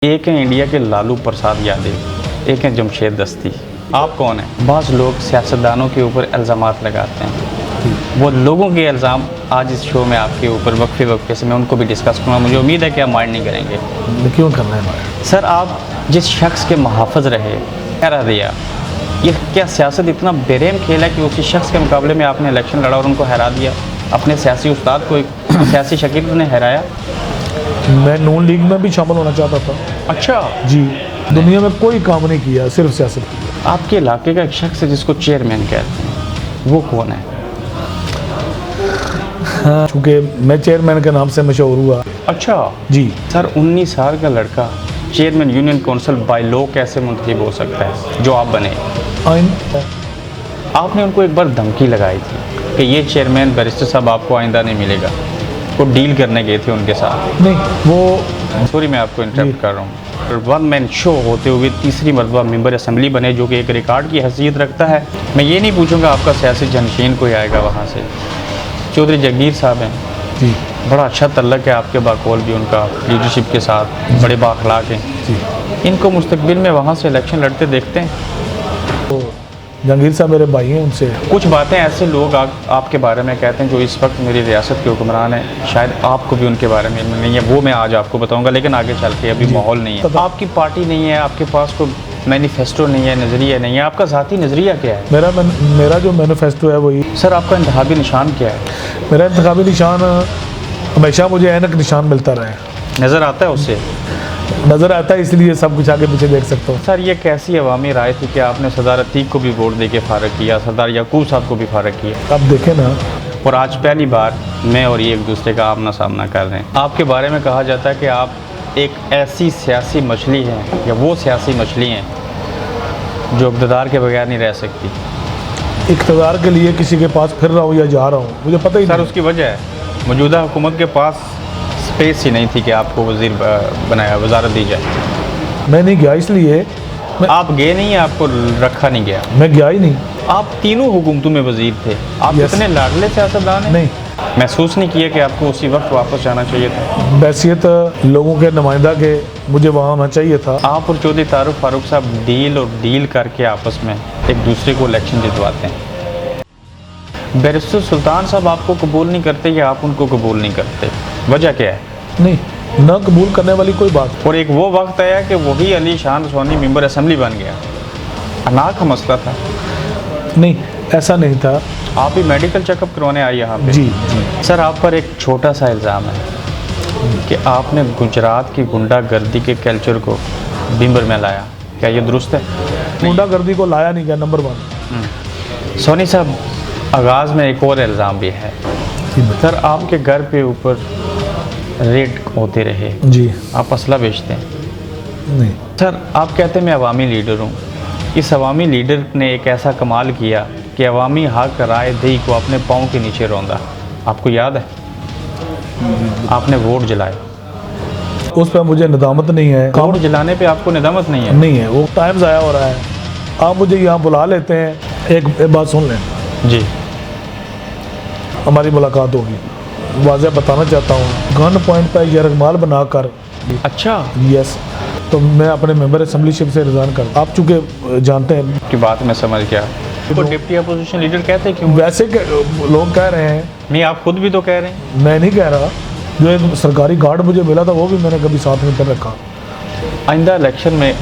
एक हैं इंडिया के लालू प्रसाद यादव, एक हैं जमशेद दस्ती। आप कौन हैं? बाज़ लोग सियासतदानों के ऊपर इल्ज़ामात लगाते हैं, वो लोगों के इल्ज़ाम आज इस शो में आपके ऊपर वक्फे से मैं उनको भी डिस्कस करूँगा। मुझे उम्मीद है कि आप माइंड नहीं करेंगे। क्यों करना है सर, आप जिस शख्स के मुहाफ़िज़ रहे, हरा दिया, ये क्या सियासत इतना बेरहम खेल है कि उसी शख्स के मुकाबले में आपने इलेक्शन लड़ा और उनको हरा दिया? अपने सियासी उस्ताद को एक सियासी शकील ने हराया। मैं नून लीग में भी शामिल होना चाहता था। अच्छा जी, दुनिया में कोई काम नहीं किया, सिर्फ सियासत की। आपके इलाके का एक शख्स है जिसको चेयरमैन कहते हैं, वो कौन है? हाँ, चूँकि मैं चेयरमैन के नाम से मशहूर हुआ। अच्छा जी सर, 19 साल का लड़का chairman union council by law कैसे मुंतखब हो सकता है जो आप बने? आपने उनको एक बार धमकी लगाई थी कि ये चेयरमैन बैरिस्टर साहब आपको आइंदा नहीं मिलेगा। वो डील करने गए थे उनके साथ। नहीं, वो सॉरी मैं आपको इंटरप्ट कर रहा हूँ। वन मैन शो होते हुए तीसरी मरतबा मेंबर असेंबली बने, जो कि एक रिकॉर्ड की हैसियत रखता है। मैं ये नहीं पूछूंगा आपका सियासी जनशीन कोई आएगा वहाँ से। चौधरी जगदीर साहब हैं जी, बड़ा अच्छा तल्लक है आपके बाकौल भी उनका लीडरशिप के साथ, बड़े बाखलाक हैं जी। इनको मुस्तकबिल में वहाँ से इलेक्शन लड़ते देखते हैं? तो जहांगीर साहब मेरे भाई हैं, उनसे कुछ बातें ऐसे लोग आपके बारे में कहते हैं जो इस वक्त मेरी रियासत के हुक्मरान हैं, शायद आपको भी उनके बारे में नहीं है, वो मैं आज आपको बताऊंगा, लेकिन आगे चल के अभी माहौल नहीं है। आपकी पार्टी नहीं है, आपके पास कोई मैनिफेस्टो नहीं है, नज़रिया नहीं है, आपका ज़ाती नज़रिया क्या है? मेरा जो मैनिफेस्टो है वही। सर, आपका इंतखाबी निशान क्या है? मेरा इंतखाबी निशान हमेशा मुझे ऐनक निशान मिलता रहा है। नज़र आता है उससे? नज़र आता है, इसलिए सब कुछ आगे पीछे देख सकता हूँ। सर, ये कैसी अवामी राय थी कि आपने सरदार अतीक को भी वोट दे के फारग किया, सरदार याकूब साहब को भी फारग किया, अब देखें ना, और आज पहली बार मैं और ये एक दूसरे का आमना सामना कर रहे हैं। आपके बारे में कहा जाता है कि आप एक ऐसी सियासी मछली हैं, या वो सियासी मछली हैं जो इक़्तिदार के बगैर नहीं रह सकती। इक़्तिदार के लिए किसी के पास फिर रहा हूँ या जा रहा हूँ, मुझे पता ही सर, नहीं। उसकी वजह है मौजूदा हुकूमत के पास स्पेस ही नहीं थी कि आपको वज़ीर बनाया, वजारत दी जाए। मैं नहीं गया, इसलिए आप गए नहीं, आपको रखा नहीं गया। मैं गया ही नहीं। आप तीनों हुकूमतों में वज़ीर थे, आप इतने लाडले सियासतदान हैं। नहीं, महसूस नहीं किया कि आपको उसी वक्त वापस जाना चाहिए था? बैसियत लोगों के नुमाइंदा के मुझे वहाँ होना चाहिए था। आप और चौधरी तारुक फारूक साहब डील करके आपस में एक दूसरे को इलेक्शन जितवाते हैं। बैरिस्टर सुल्तान साहब आपको कबूल नहीं करते या आप उनको कबूल नहीं करते, वजह क्या है? नहीं, न कबूल करने वाली कोई बात। और एक वो वक्त आया कि वही अली शान सोनी मेंबर असेंबली बन गया, अनाक का मसला था। नहीं, ऐसा नहीं था। आप ही मेडिकल चेकअप करवाने आए यहाँ पे? जी जी। सर, आप पर एक छोटा सा इल्ज़ाम है कि आपने गुजरात की गुंडागर्दी के कल्चर को बिम्बर में लाया, क्या ये दुरुस्त है? गुंडागर्दी को लाया नहीं गया, नंबर 1। सोनी साहब, आगाज़ में एक और इल्ज़ाम भी है। सर, आपके घर पे ऊपर रेड होते रहे। जी। आप असला बेचते हैं? नहीं। सर, आप कहते हैं मैं अवामी लीडर हूँ। इस अवामी लीडर ने एक ऐसा कमाल किया कि अवामी हक राय दही को अपने पाँव के नीचे रौंदा। आपको याद है? आपने वोट जलाए। उस पर मुझे नदामत नहीं है। वोट जलाने पे आपको नदामत नहीं है? नहीं है, वो टाइम ज़ाया हो रहा है। आप मुझे यहाँ बुला लेते हैं, एक बात सुन लें जी। हमारी मुलाकात होगी। वाज़ह बताना चाहता हूँ, गन पॉइंट पर यरगमाल बनाकर। अच्छा। यस, तो मैं अपने मेंबर असेंबलीशिप से रिज़ाइन कर। आप चूँकि जानते हैं की बात मैं समझ गया। तो डिप्टी अपोजिशन लीडर कहते क्यों? वैसे लोग कह रहे हैं। नहीं, आप खुद भी तो कह रहे हैं। मैं नहीं कह रहा। जो एक सरकारी गार्ड मुझे मिला था वो भी मैंने कभी साथ में कर रखा। आइंदा इलेक्शन में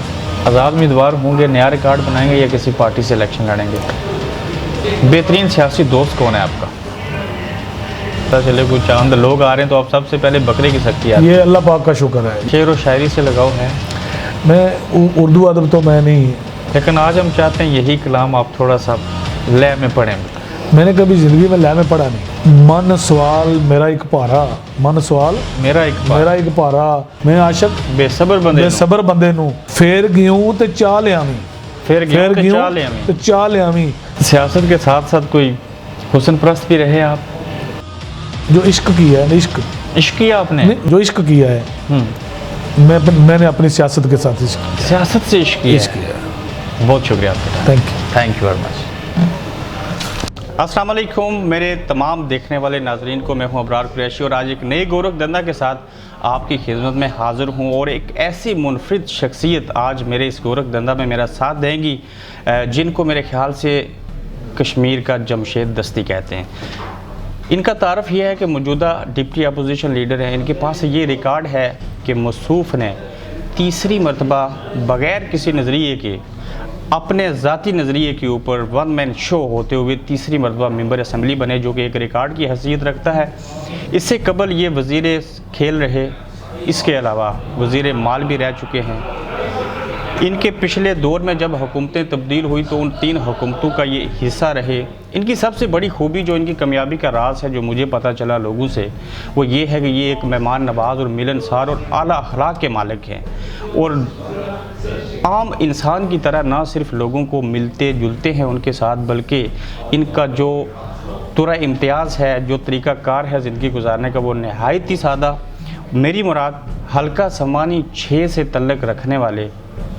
आज़ाद उम्मीदवार होंगे, नया रिकॉर्ड बनाएंगे या किसी पार्टी से इलेक्शन लड़ेंगे? बेहतरीन सियासी दोस्त कौन है आपका? पता चले कुछ चंद लोग आ रहे हैं तो आप सबसे पहले बकरे की सख्ती आती है। ये अल्लाह पाक का शुक्र है। शेर और शायरी से लगाव है? मैं उर्दू अदब तो मैं नहीं, लेकिन आज हम चाहते हैं यही कलाम आप थोड़ा सा लय में पढ़ें। मैंने कभी ज़िंदगी में लय में पढ़ा नहीं। मन सवाल मेरा एक पारा, मन सवाल मेरा एक पारा, मैं आशक बेसबर बंदे नू फेर गियूं ते चा लियावी, फिर ते चा लियावी। सियासत के साथ साथ कोई हुस्न परस्त भी रहे आप? जो इश्क किया है, इश्क किया आपने? जो इश्क किया है, मैंने अपनी सियासत के साथ सियासत से इश्क किया। बहुत शुक्रिया आपका। Thank you very much. अस्सलाम वालेकुम मेरे तमाम देखने वाले नाजरीन को, मैं हूं अबरार कुरैशी और आज एक नए गोरखधंधा के साथ आपकी खिदमत में हाज़िर हूं। और एक ऐसी मुनफरिद शख्सियत आज मेरे इस गोरखधंधा में मेरा साथ देंगी जिनको मेरे ख्याल से कश्मीर का जमशेद दस्ती कहते हैं। इनका तारफ़ यह है कि मौजूदा डिप्टी अपोजिशन लीडर हैं। इनके पास ये रिकॉर्ड है कि मसूफ़ ने तीसरी मरतबा बग़ैर किसी नज़रिए के अपने ज़ाती नज़रिए के ऊपर वन मैन शो होते हुए तीसरी मरतबा मेंबर असम्बली बने, जो कि एक रिकॉर्ड की हैसियत रखता है। इससे कबल ये वज़ीर खेल रहे, इसके अलावा वज़ीर माल भी रह चुके हैं। इनके पिछले दौर में जब हुकूमतें तब्दील हुई तो उन 3 हुकूमतों का ये हिस्सा रहे। इनकी सबसे बड़ी खूबी, जो इनकी कामयाबी का राज है, जो मुझे पता चला लोगों से, वो ये है कि ये एक मेहमान नवाज और मिलनसार और आला अखलाक के मालिक हैं। और आम इंसान की तरह ना सिर्फ लोगों को मिलते जुलते हैं उनके साथ, बल्कि इनका जो तुरा इम्तियाज़ है, जो तरीक़ाकार है ज़िंदगी गुजारने का, वो नहायत ही सादा। मेरी मुराद हल्का समानी 6 से तल्लक रखने वाले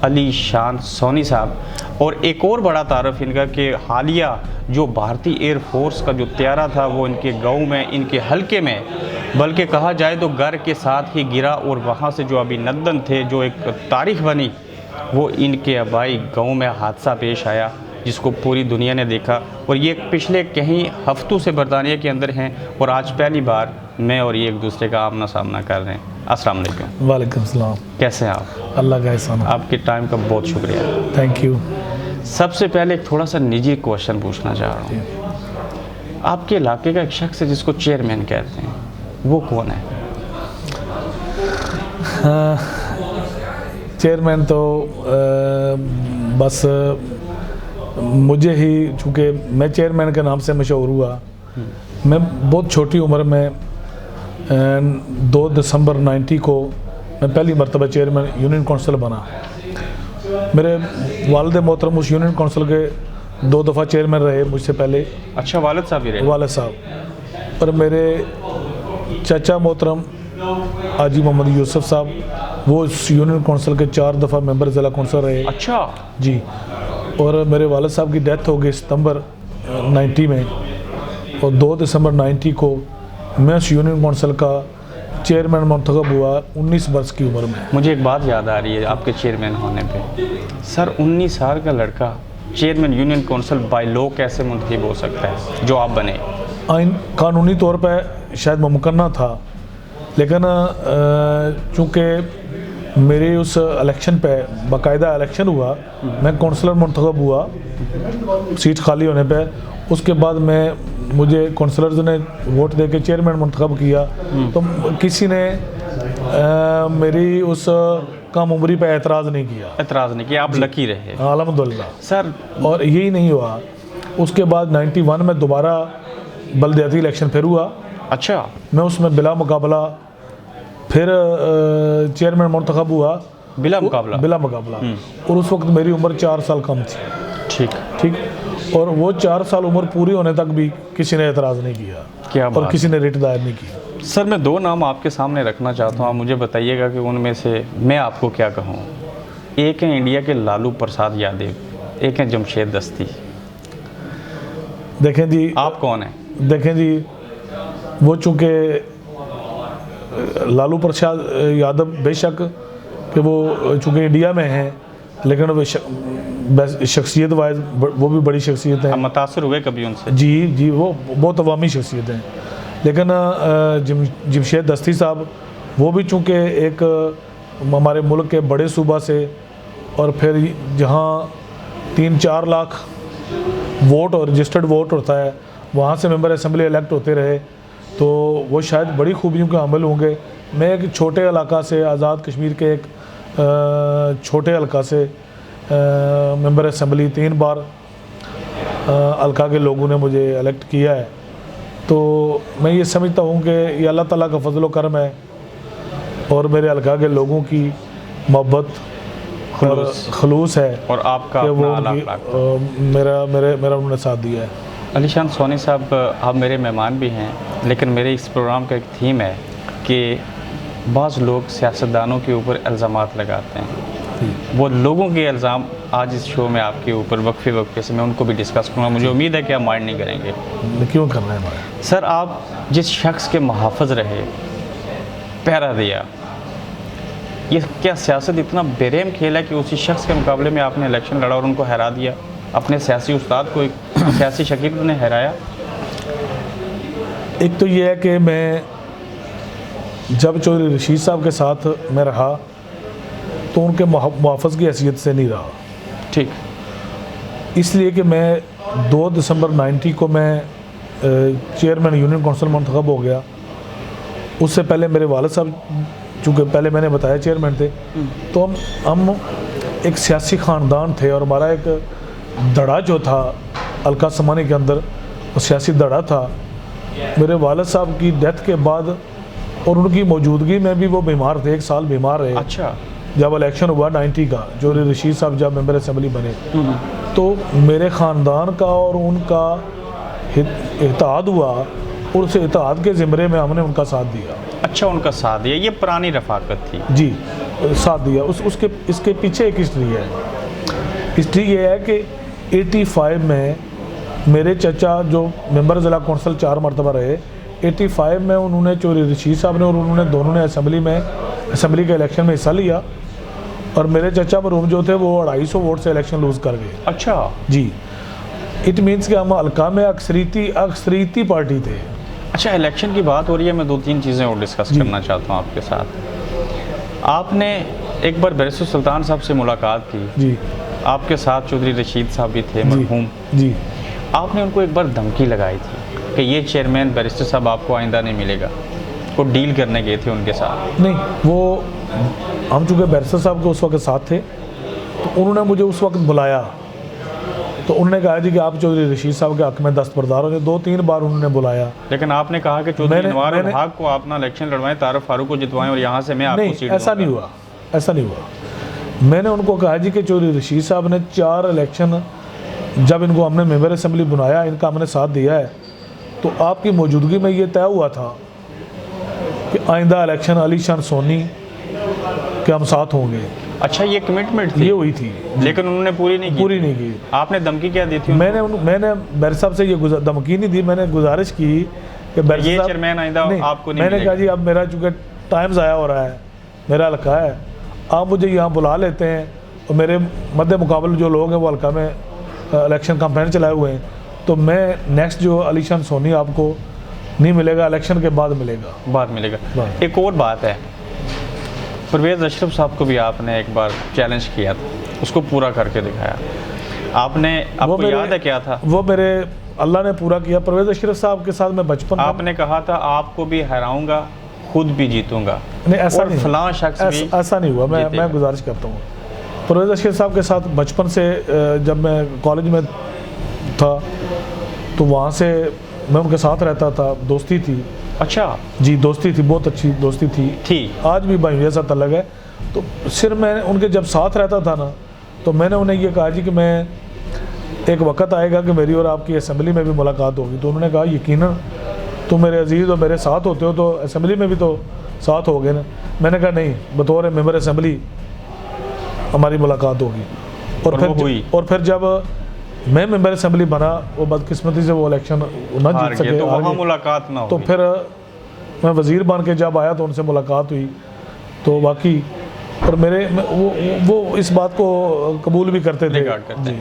अली शान सोनी साहब। और एक और बड़ा तारफ़ इनका कि हालिया जो भारतीय एयर फोर्स का जो त्यारा था वो इनके गांव में, इनके हलके में, बल्कि कहा जाए तो घर के साथ ही गिरा। और वहाँ से जो अभिनंदन थे, जो एक तारीख़ बनी, वो इनके आबाई गांव में हादसा पेश आया जिसको पूरी दुनिया ने देखा। और ये पिछले कई हफ्तों से बरतानिया के अंदर हैं और आज पहली बार मैं और ये एक दूसरे का आमना सामना कर रहे हैं। अस्सलाम वालेकुम। वालेकुम सलाम। कैसे हैं आप? अल्लाह का एहसान। आपके टाइम का बहुत शुक्रिया। Thank you. सबसे पहले एक थोड़ा सा निजी क्वेश्चन पूछना चाह रहा हूँ। आपके इलाके का एक शख्स है जिसको चेयरमैन कहते हैं, वो कौन है? चेयरमैन तो बस मुझे ही, चूँकि मैं चेयरमैन के नाम से मशहूर हुआ। मैं बहुत छोटी उम्र में 2 दिसंबर 90 को मैं पहली मरतबा चेयरमैन यूनियन कौंसिल बना। मेरे वालिद मोहतरम उस यूनियन कौंसिल के 2 दफ़ा चेयरमैन रहे मुझसे पहले। अच्छा, वालिद साहब भी रहे? वालिद साहब। और मेरे चाचा मोहतरम हाजी मोहम्मद यूसुफ साहब, वो इस यूनियन कौंसिल के 4 दफ़ा मेंबर ज़िला कौंसिल रहे। अच्छा जी। और मेरे वालिद साहब की डेथ हो गई सितंबर 90 में, और 2 दिसंबर 90 को मैं उस यूनियन कौंसिल का चेयरमैन मुंतखब हुआ 19 वर्ष की उम्र में। मुझे एक बात याद आ रही है आपके चेयरमैन होने पे। सर, 19 साल का लड़का chairman union council by law कैसे मुंतखब हो सकता है जो आप बने? आइन कानूनी तौर पर शायद मुमकिन ना था, लेकिन चूँकि मेरे उस इलेक्शन पे बाकायदा इलेक्शन हुआ, मैं कौंसलर मुंतखब हुआ सीट खाली होने पे। उसके बाद मुझे कौंसलर्स ने वोट दे के चेयरमैन मुंतखब किया। तो किसी ने मेरी उस कम उम्री पे एतराज़ नहीं किया। आप लकी रहे, अल्हम्दुलिल्लाह सर। और यही नहीं हुआ, उसके बाद 91 में दोबारा बलदियाती इलेक्शन फिर हुआ। अच्छा। मैं उसमें बिला मुकाबला फिर चेयरमैन मुंतखब हुआ। बिला मुकाबला। और उस वक्त मेरी उम्र 4 साल कम थी। ठीक। और वो 4 साल उम्र पूरी होने तक भी किसी ने एतराज़ नहीं किया। क्या और बात? किसी ने रिट दायर नहीं किया। सर, मैं 2 नाम आपके सामने रखना चाहता हूँ, आप मुझे बताइएगा कि उनमें से मैं आपको क्या कहूँ। एक है इंडिया के लालू प्रसाद यादव, एक है जमशेद दस्ती। देखें जी, आप कौन हैं? देखें जी, वो चूँकि लालू प्रसाद यादव बेशक कि वो चूँकि इंडिया में हैं, लेकिन वो शख्सियत वाइज वो भी बड़ी शख्सियत है। मुतासर हुए कभी उनसे? जी, वो बहुत अवामी शख्सियत हैं। लेकिन जमशेद दस्ती साहब, वो भी चूँकि एक हमारे मुल्क के बड़े सूबा से, और फिर जहाँ 3-4 लाख वोट और रजिस्टर्ड वोट होता है, वहाँ से मेंबर असम्बली इलेक्ट होते रहे, तो वो शायद बड़ी खूबियों के हामिल होंगे। मैं एक छोटे इलाका से, आज़ाद कश्मीर के एक छोटे हल्का से मेंबर असम्बली 3 बार हल्का के लोगों ने मुझे इलेक्ट किया है। तो मैं ये समझता हूँ कि ये अल्लाह ताला का फजल व करम है और मेरे हल्का के लोगों की मोहब्बत और खलूस है, और आपका कि वो मेरा उन्होंने साथ दिया है। अली शान सोनी साहब, आप मेरे मेहमान भी हैं, लेकिन मेरे इस प्रोग्राम का एक थीम है कि बाज़ लोग सियासतदानों के ऊपर इल्ज़ामात लगाते हैं। वो लोगों के इल्ज़ाम आज इस शो में आपके ऊपर वक्फे से मैं उनको भी डिस्कस करूँगा। मुझे उम्मीद है कि आप माइंड नहीं करेंगे। क्यों करना है हमारा? सर, आप जिस शख्स के मुहाफ़िज़ रहे, पहरा दिया, ये क्या सियासत इतना बेरहम खेल है कि उसी शख्स के मुकाबले में आपने इलेक्शन लड़ा और उनको हरा दिया? अपने सियासी उस्ताद को एक सियासी शकील ने हराया। एक तो ये है कि मैं जब चौधरी रशीद साहब के साथ मैं रहा तो उनके मुहाफ़िज़ की हैसियत से नहीं रहा। ठीक। इसलिए कि मैं 2 दिसंबर 90 को मैं चेयरमैन यूनियन काउंसिल मुंतखब हो गया। उससे पहले मेरे वालिद साहब, चूँकि पहले मैंने बताया चेयरमैन थे, तो हम एक सियासी ख़ानदान थे और हमारा एक दड़ा जो था हल्का समानी के अंदर, वो सियासी दड़ा था। मेरे वालिद साहब की डेथ के बाद और उनकी मौजूदगी में भी वो बीमार थे, 1 साल बीमार रहे। अच्छा। जब इलेक्शन हुआ 90 का, जो रशीद साहब जब मेंबर असेंबली बने, तो मेरे ख़ानदान का और उनका इत्तेहाद हुआ और उस इत्तेहाद के ज़िम्मे में हमने उनका साथ दिया। अच्छा, उनका साथ दिया, ये पुरानी रफ़ाकत थी। जी, साथ दिया। उसके इसके पीछे एक हिस्ट्री है। हिस्ट्री ये है कि 85 में मेरे चचा जो मेंबर ज़िला कौंसल 4 मरतबा रहे, 85 में उन्होंने चौधरी रशीद साहब ने और उन्होंने दोनों ने असेंबली के इलेक्शन में हिस्सा लिया और मेरे चचा मरूम जो थे वो 250 वोट से इलेक्शन लूज़ कर गए। अच्छा जी, इट मीन्स कि हम हल्का में अक्सरीती पार्टी थे। अच्छा, इलेक्शन की बात हो रही है, मैं 2-3 चीज़ें और डिस्कस करना चाहता हूँ आपके साथ। आपने एक बार बैरिस्टर सुल्तान साहब से मुलाकात की। जी। आपके साथ चौधरी रशीद साहब भी थे, मरहूम। जी। आपने उनको एक बार धमकी लगाई थी कि ये चेयरमैन बैरिस्टर साहब आपको आइंदा नहीं मिलेगा। वो डील करने गए थे उनके साथ? नहीं, वो हम चूँकि बैरिस्टर साहब के उस वक्त साथ थे, तो उन्होंने मुझे उस वक्त बुलाया, तो उन्होंने कहा जी कि आप चौधरी रशीद साहब के हक़ में दस्तबरदार हो। 2-3 बार उन्होंने बुलाया, लेकिन आपने कहा कि चौधरी अनवार उल हक को अपना इलेक्शन लड़वाएं, तारिक फारूक को जितवाएं और यहाँ से मैं आपको सीट ऐसा नहीं हुआ, ऐसा नहीं हुआ। मैंने उनको कहा जी कि चौधरी रशीद साहब ने 4 इलेक्शन, जब इनको हमने मेंबर असेंबली बनाया, इनका हमने साथ दिया है, तो आपकी मौजूदगी में ये तय हुआ था कि आइंदा इलेक्शन अली शान सोनी के हम साथ होंगे। अच्छा, ये कमिटमेंट थी? ये हुई थी, लेकिन उन्होंने पूरी नहीं की। आपने धमकी क्या दी थी? मैंने बैरिस्टर साहब से ये धमकी नहीं दी, मैंने गुजारिश की कि बैरिस्टर साहब चेयरमैन आइंदा आपको नहीं मैंने कहा जी अब मेरा चूँकि टाइम ज़ाया हो रहा है, मेरा हल्का है, आप मुझे यहाँ बुला लेते हैं और मेरे मद्दे मुकाबले जो लोग हैं वो हल्का में इलेक्शन कैंपेन चलाए हुए हैं, तो मैं नेक्स्ट जो अली शान सोनी आपको नहीं मिलेगा, इलेक्शन के बाद मिलेगा। एक और बात है, परवेज़ अशरफ साहब को भी आपने एक बार चैलेंज किया था, उसको पूरा करके दिखाया आपने। आपको याद है क्या था? वो मेरे अल्लाह ने पूरा किया। परवेज़ अशरफ साहब के साथ मैं बचपन, आपने कहा था आपको भी हराऊंगा, खुद भी जीतूंगा। नहीं, ऐसा नहीं, फलां शख्स भी ऐसा नहीं हुआ। मैं गुजारिश करता हूँ, परवेज़ अशरफ साहब के साथ बचपन से, जब मैं कॉलेज में था तो वहाँ से मैं उनके साथ रहता था, दोस्ती थी। अच्छा जी, दोस्ती थी, बहुत अच्छी दोस्ती थी। आज भी भाई जैसा तलग है। तो सिर्फ मैं उनके जब साथ रहता था ना, तो मैंने उन्हें ये कहा जी कि मैं एक वक्त आएगा कि मेरी और आपकी असेंबली में भी मुलाकात होगी। तो उन्होंने कहा यकीनन, तुम मेरे अजीज़ और मेरे साथ होते हो तो असेंबली में भी तो साथ हो गए ना। मैंने कहा नहीं, बतौर मेंबर असेंबली हमारी मुलाकात होगी। और फिर जब मैं मेंबर असेंबली बना, वो बदकिस्मती से वो इलेक्शन ना जीत सके, तो वहाँ मुलाकात ना तो फिर मैं वज़ीर बन के जब आया तो उनसे मुलाकात हुई। तो बाकी और मेरे वो इस बात को कबूल भी करते थे। जी।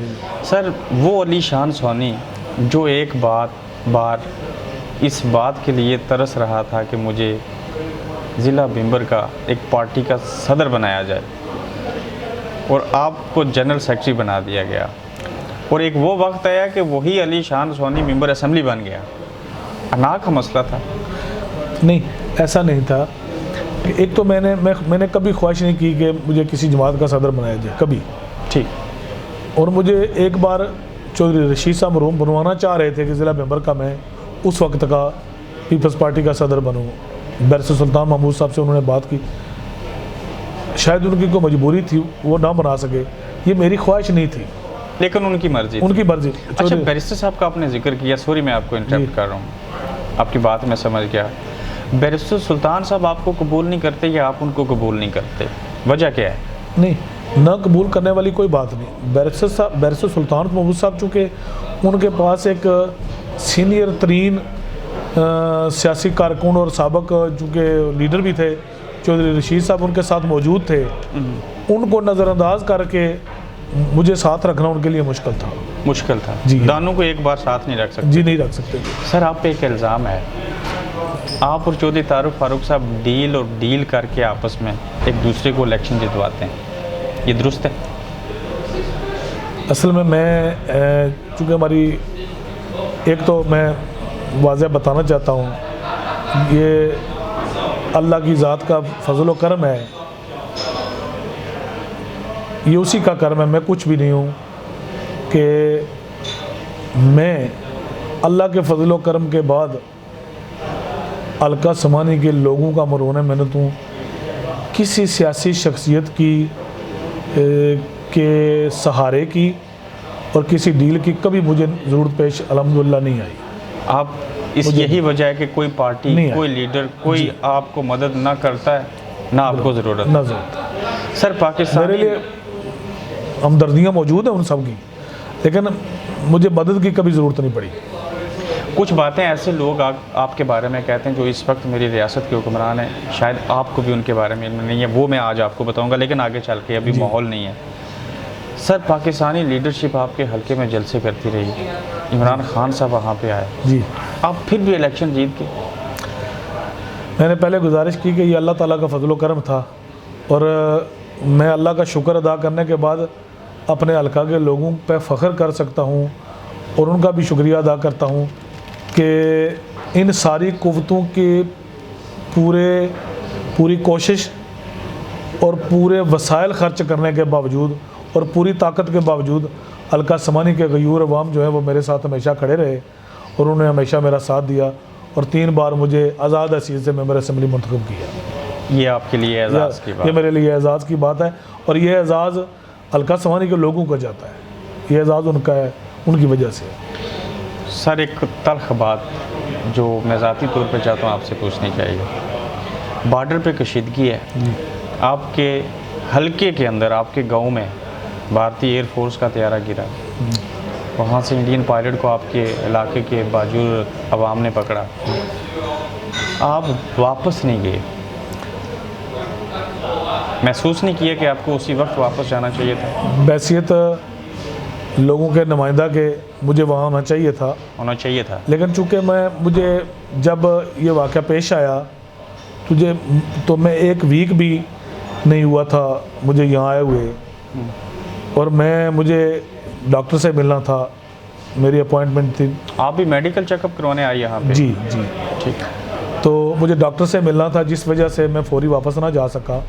सर, वो अली शान सोनी जो एक बार इस बात के लिए तरस रहा था कि मुझे ज़िला मेंबर का एक पार्टी का सदर बनाया जाए और आपको जनरल सेक्रेटरी बना दिया गया, और एक वो वक्त आया कि वही अली शान सोनी मेंबर असेंबली बन गया। अनाक का मसला था? नहीं, ऐसा नहीं था। एक तो मैंने कभी ख्वाहिश नहीं की कि मुझे किसी जमात का सदर बनाया जाए, कभी। ठीक। और मुझे एक बार चौधरी रशीद साहब मरहूम बनवाना चाह रहे थे कि ज़िला मेंबर का मैं उस वक्त का पीपल्स पार्टी का सदर बनूँ। बैरिस्टर सुल्तान महमूद साहब से उन्होंने बात की, शायद उनकी कोई मजबूरी थी, वो ना बना सके। ये मेरी ख्वाहिश नहीं थी, लेकिन उनकी मर्जी। अच्छा, बैरिस्टर साहब का आपने जिक्र किया, सॉरी मैं आपको इंटरप्ट कर रहा हूँ, आपकी बात मैं समझ गया। बैरिस्टर सुल्तान साहब आपको कबूल नहीं करते या आप उनको कबूल नहीं करते, वजह क्या है? नहीं, न कबूल करने वाली कोई बात नहीं। बैरिस्टर सुल्तान महमूद साहब चूँकि उनके पास एक सीनियर तरीन सियासी कारकुन और साबक चूँकि लीडर भी थे, चौधरी रशीद साहब उनके साथ मौजूद थे, उनको नज़रअंदाज करके मुझे साथ रखना उनके लिए मुश्किल था जी। दानों को एक बार साथ नहीं रख सकते जी, नहीं रख सकते। सर आप पे एक इल्ज़ाम है, आप और चौधरी तारुक फारूक साहब डील करके आपस में एक दूसरे को इलेक्शन जितवाते हैं, ये दुरुस्त है? असल में मैं चूँकि हमारी एक तो मैं वाज़ह बताना चाहता हूँ, ये अल्लाह की ज़ात का फजल व करम है, ये उसी का कर्म है, मैं कुछ भी नहीं हूँ कि मैं अल्लाह के फजल व करम के बाद अलका समानी के लोगों का मरोन मेहनत हूँ, किसी सियासी शख्सियत के सहारे की और किसी डील की कभी मुझे ज़रूरत पेश अल्हम्दुलिल्लाह नहीं आई। आप यही वजह है कि कोई पार्टी, कोई लीडर, कोई आपको मदद ना करता है, ना आपको ज़रूरत। सर पाकिस्तान मेरे लिए हमदर्दियाँ मौजूद हैं उन सब की, लेकिन मुझे मदद की कभी ज़रूरत नहीं पड़ी। कुछ बातें ऐसे लोग आपके बारे में कहते हैं जो इस वक्त मेरी रियासत के हुक्मरान हैं, शायद आपको भी उनके बारे में इल्म नहीं है, वो मैं आज आपको बताऊंगा, लेकिन आगे चल के अभी माहौल नहीं है। सर पाकिस्तानी लीडरशिप आपके हल्के में जलसे करती रही, इमरान खान साहब वहाँ पे आए जी, आप फिर भी इलेक्शन जीत के। मैंने पहले गुजारिश की कि ये अल्लाह ताला का फजल व करम था, और मैं अल्लाह का शुक्र अदा करने के बाद अपने हल्का के लोगों पे फ़ख्र कर सकता हूँ और उनका भी शुक्रिया अदा करता हूँ कि इन सारी कुव्वतों की पूरी कोशिश और पूरे वसाइल खर्च करने के बावजूद और पूरी ताकत के बावजूद अलका समानी के गयूर अवाम जो है वो मेरे साथ हमेशा खड़े रहे और उन्होंने हमेशा मेरा साथ दिया और 3 बार मुझे आज़ाद हैसियत से मेंबर असेंबली मुंतखब किया। ये आपके लिए एजाज़ की बात, ये मेरे लिए एजाज़ की बात है और ये एजाज़ अलका समानी के लोगों को जाता है, ये एजाज़ उनका है, उनकी वजह से। सर एक तल्ख बात जो मैं ज़ाती तौर पर चाहता हूँ आपसे पूछनी चाहिए, बॉर्डर पे कशीदगी है, आपके हल्के के अंदर आपके गांव में भारतीय एयरफोर्स का तैयारा गिरा, वहाँ से इंडियन पायलट को आपके इलाके के बाजूर अवाम ने पकड़ा, आप वापस नहीं गए, महसूस नहीं किया कि आपको उसी वक्त वापस जाना चाहिए था? बैसियत लोगों के नुमाइंदा के मुझे वहाँ होना चाहिए था, लेकिन चूँकि मुझे जब ये वाक़या पेश आया तो मैं 1 वीक भी नहीं हुआ था मुझे यहाँ आए हुए, और मुझे डॉक्टर से मिलना था, मेरी अपॉइंटमेंट थी। आप भी मेडिकल चेकअप करवाने आई यहाँ पे? जी ठीक। तो मुझे डॉक्टर से मिलना था, जिस वजह से मैं फौरी वापस ना जा सका,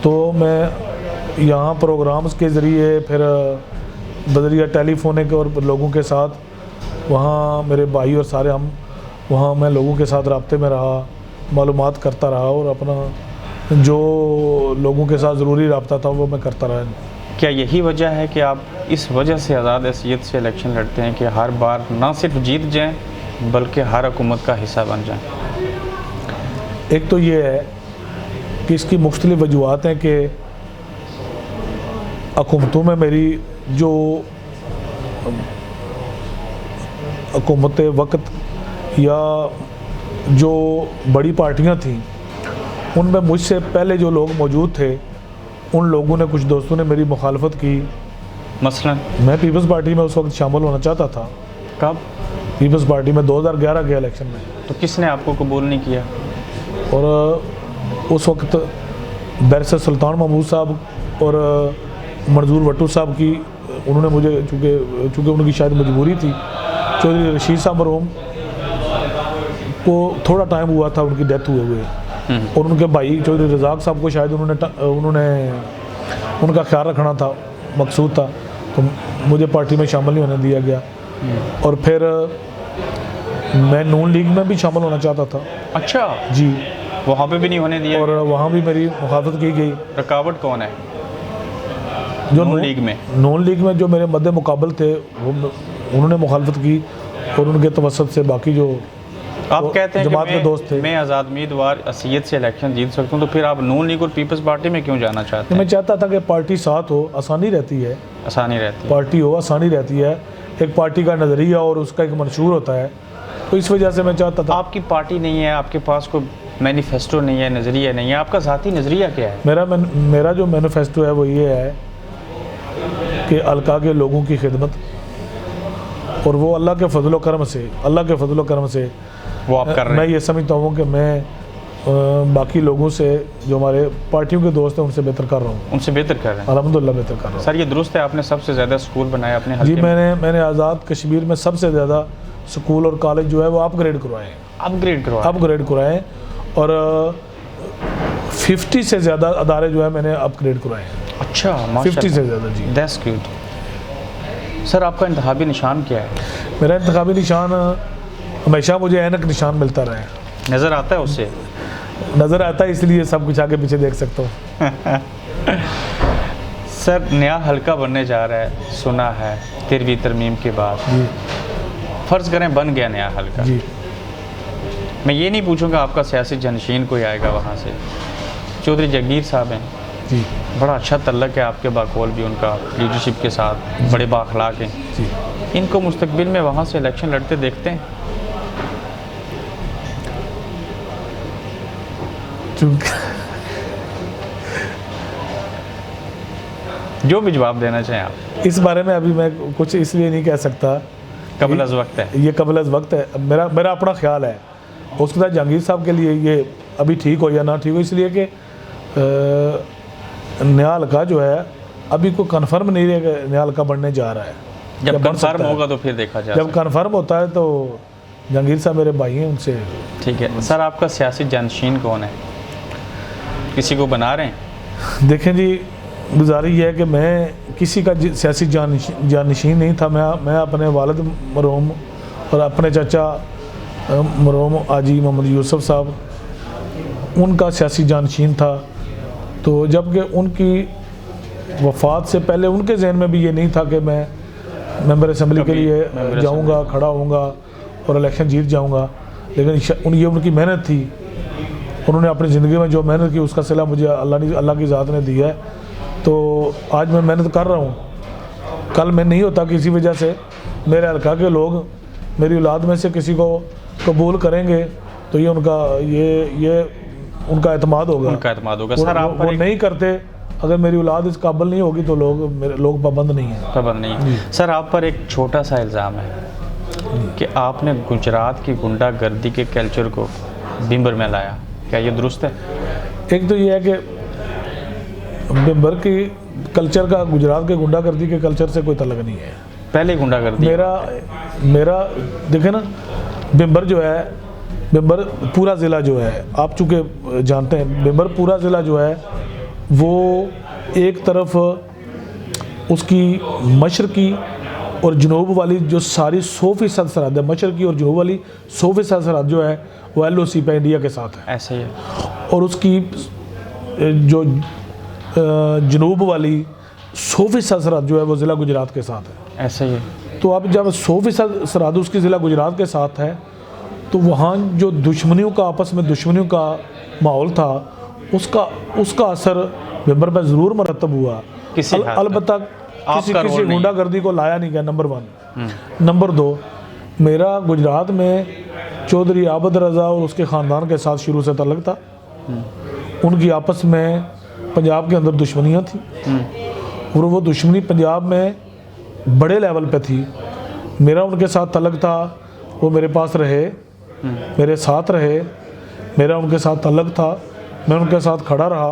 तो मैं यहाँ प्रोग्राम्स के ज़रिए फिर बजरिया टेलीफोनिक और लोगों के साथ वहाँ मेरे भाई और सारे हम वहाँ मैं लोगों के साथ राब्ते में रहा, मालूमात करता रहा और अपना जो लोगों के साथ ज़रूरी राब्ता था वो मैं करता रहा। क्या यही वजह है कि आप इस वजह से आज़ाद हैसियत से इलेक्शन लड़ते हैं कि हर बार ना सिर्फ जीत जाएं बल्कि हर हुकूमत का हिस्सा बन जाएं? एक तो ये है कि इसकी मुख्तलिफ वजूहत हैं कि हुकूमतों में मेरी जो हुकूमत वक्त या जो बड़ी पार्टियां थीं उनमें मुझसे पहले जो लोग मौजूद थे उन लोगों ने, कुछ दोस्तों ने मेरी मुखालफत की। मसलन मैं पीपल्स पार्टी में उस वक्त शामिल होना चाहता था। कब? पीपल्स पार्टी में 2011 के इलेक्शन में। तो किसने आपको कबूल नहीं किया? और उस वक्त बैरिस्टर सुल्तान महमूद साहब और मंजूर वट्टू साहब की, उन्होंने मुझे चूँकि उनकी शायद मजबूरी थी, चौधरी रशीद साहब मरहूम को थोड़ा टाइम हुआ था उनकी डेथ हुए और उनके भाई चौधरी रज़ाक साहब को शायद उन्होंने उनका ख्याल रखना था, मकसूद था, तो मुझे पार्टी में शामिल नहीं होने दिया गया। और फिर मैं नून लीग में भी शामिल होना चाहता था। अच्छा जी, वहाँ पे भी नहीं होने दिया? और वहाँ भी मेरी मुखालफत की गई। रुकावट कौन है जो नून लीग में? नून लीग में जो मेरे मद्दे मुकाबल थे वो उन्होंने मुखालफत की और उनके तवसत से बाकी जो आप तो कहते हैं जमात कि के दोस्त थे। मैं आज़ाद उम्मीदवार असलियत से इलेक्शन जीत सकता हूँ, तो फिर आप नून लीग और पीपल्स पार्टी में क्यों जाना चाहते तो मैं हैं? चाहता था कि पार्टी साथ हो, आसानी रहती है, आसानी रहती है। पार्टी हो आसानी रहती है, एक पार्टी का नज़रिया और उसका एक मंशूर होता है, तो इस वजह से मैं चाहता था। आपकी पार्टी नहीं है, आपके पास कोई मैनिफेस्टो नहीं है, नज़रिया नहीं है, आपका ज़ाती नज़रिया क्या है? मेरा जो मैनिफेस्टो है वो ये है कि हल्का के लोगों की खिदमत, और वो अल्लाह के फजलो करम से वो आप कर रहे मैं हैं। ये समझता हूँ कि मैं बाकी लोगों से, जो हमारे पार्टियों के दोस्त हैं, उनसे बेहतर कर रहा हूँ, उनसे बेहतर कर रहे हैं। अल्हम्दुलिल्लाह बेहतर कर रहा हूँ। सर ये दुरुस्त है, आपने सबसे ज़्यादा स्कूल बनाए अपने जी, हल्के में? मैंने आज़ाद कश्मीर में सबसे ज़्यादा स्कूल और कॉलेज जो है वो अपग्रेड करवाए हैं, अपग्रेड करवाए। और 50 से ज़्यादा अदारे जो है मैंने अपग्रेड करवाए हैं। अच्छा, 50 से ज़्यादा जी। That's good. सर आपका इंतखाबी निशान क्या है? मेरा इंतखाबी निशान हमेशा मुझे ऐनक निशान मिलता रहा है, नज़र आता है उससे? नज़र आता है, इसलिए सब कुछ आगे पीछे देख सकता हूँ। सर नया हल्का बनने जा रहा है, सुना है 13वीं तरमीम के बाद। जी फ़र्ज़ करें बन गया नया हल्का, जी। मैं ये नहीं पूछूंगा आपका सियासी जनशीन कोई आएगा वहाँ से। चौधरी जगीर साहब हैं, जी बड़ा अच्छा तल्लक है आपके बाकौल भी उनका लीडरशिप के साथ, बड़े बाखलाक हैं। जी। इनको मुस्तकबिल में वहाँ से इलेक्शन लड़ते देखते हैं? जो भी जवाब देना चाहें आप। इस बारे में अभी मैं कुछ इसलिए नहीं कह सकता, कबल अज़ वक्त है। ये कबल अज़ वक्त है। मेरा अपना ख्याल है, उसके साथ जहांगीर साहब के लिए ये अभी ठीक हो या ना ठीक हो, इसलिए कि नया हल्का जो है अभी कोई कन्फर्म नहीं है कि नया हल्का बनने जा रहा है। जब बन सकता कन्फर्म है। होगा तो फिर देखा जब जाएगा। कन्फर्म होता है तो जहांगीर साहब मेरे भाई हैं, उनसे। ठीक है सर, आपका सियासी जानशीन कौन है? किसी को बना रहे हैं? देखें जी, गुजारिश ये है कि मैं किसी का सियासी जानशीन नहीं था। मैं अपने वालिद मरहूम और अपने चाचा मरहूम आजी मोहम्मद यूसुफ साहब, उनका सियासी जानशीन था। तो जबकि उनकी वफ़ात से पहले उनके जहन में भी ये नहीं था कि मैं मेंबर असम्बली के लिए जाऊंगा, खड़ा होऊंगा और इलेक्शन जीत जाऊंगा। लेकिन ये उनकी मेहनत थी, उन्होंने अपनी ज़िंदगी में जो मेहनत की उसका सिला मुझे अल्लाह की ज़ात ने दिया है। तो आज मैं मेहनत कर रहा हूँ, कल मैं नहीं होता किसी वजह से मेरे हल्का के लोग मेरी औलाद में से किसी को कबूल करेंगे तो ये उनका एतमाद होगा। सर आप वो नहीं करते, अगर मेरी औलाद इस काबिल नहीं होगी तो लोग पाबंद नहीं है। पाबंद नहीं है। सर आप पर एक छोटा सा इल्ज़ाम है कि आपने गुजरात की गुंडागर्दी के कल्चर को बिम्बर में लाया, क्या ये दुरुस्त है? एक तो ये है कि बिम्बर की कल्चर का गुजरात के गुंडागर्दी के कल्चर से कोई तल्लुक नहीं है। पहले गुंडागर्दी मेरा देखे ना, बिम्बर जो है, बिम्बर पूरा ज़िला जो है, आप चूँकि जानते हैं, बिम्बर पूरा ज़िला जो है वो एक तरफ उसकी मशरकी और जनूब वाली जो सारी 100% सरहद है, मशरकी और जनूब वाली 100% सरहद जो है वो LOC पे इंडिया के साथ है। ऐसे ही है। और उसकी जो जनूब वाली 100% सरहद जो है वो ज़िला गुजरात के साथ है। ऐसे ही है। तो अब जब 100% सरहद उसकी ज़िला गुजरात के साथ है तो वहाँ जो दुश्मनियों का, आपस में दुश्मनियों का माहौल था, उसका असर बिम्बर पर ज़रूर मरतब हुआ। अलबत्ता किसी गुंडागर्दी को लाया नहीं गया, नंबर 1। नंबर 2, मेरा गुजरात में चौधरी आबद रज़ा और उसके ख़ानदान के साथ शुरू से तल्लुक़ था। उनकी आपस में पंजाब के अंदर दुश्मनियाँ थी और वो दुश्मनी पंजाब में बड़े लेवल पे थी। मेरा उनके साथ तल्लुक़ था, वो मेरे पास रहे, मेरे साथ रहे, मेरा उनके साथ तल्लुक़ था, मैं उनके साथ खड़ा रहा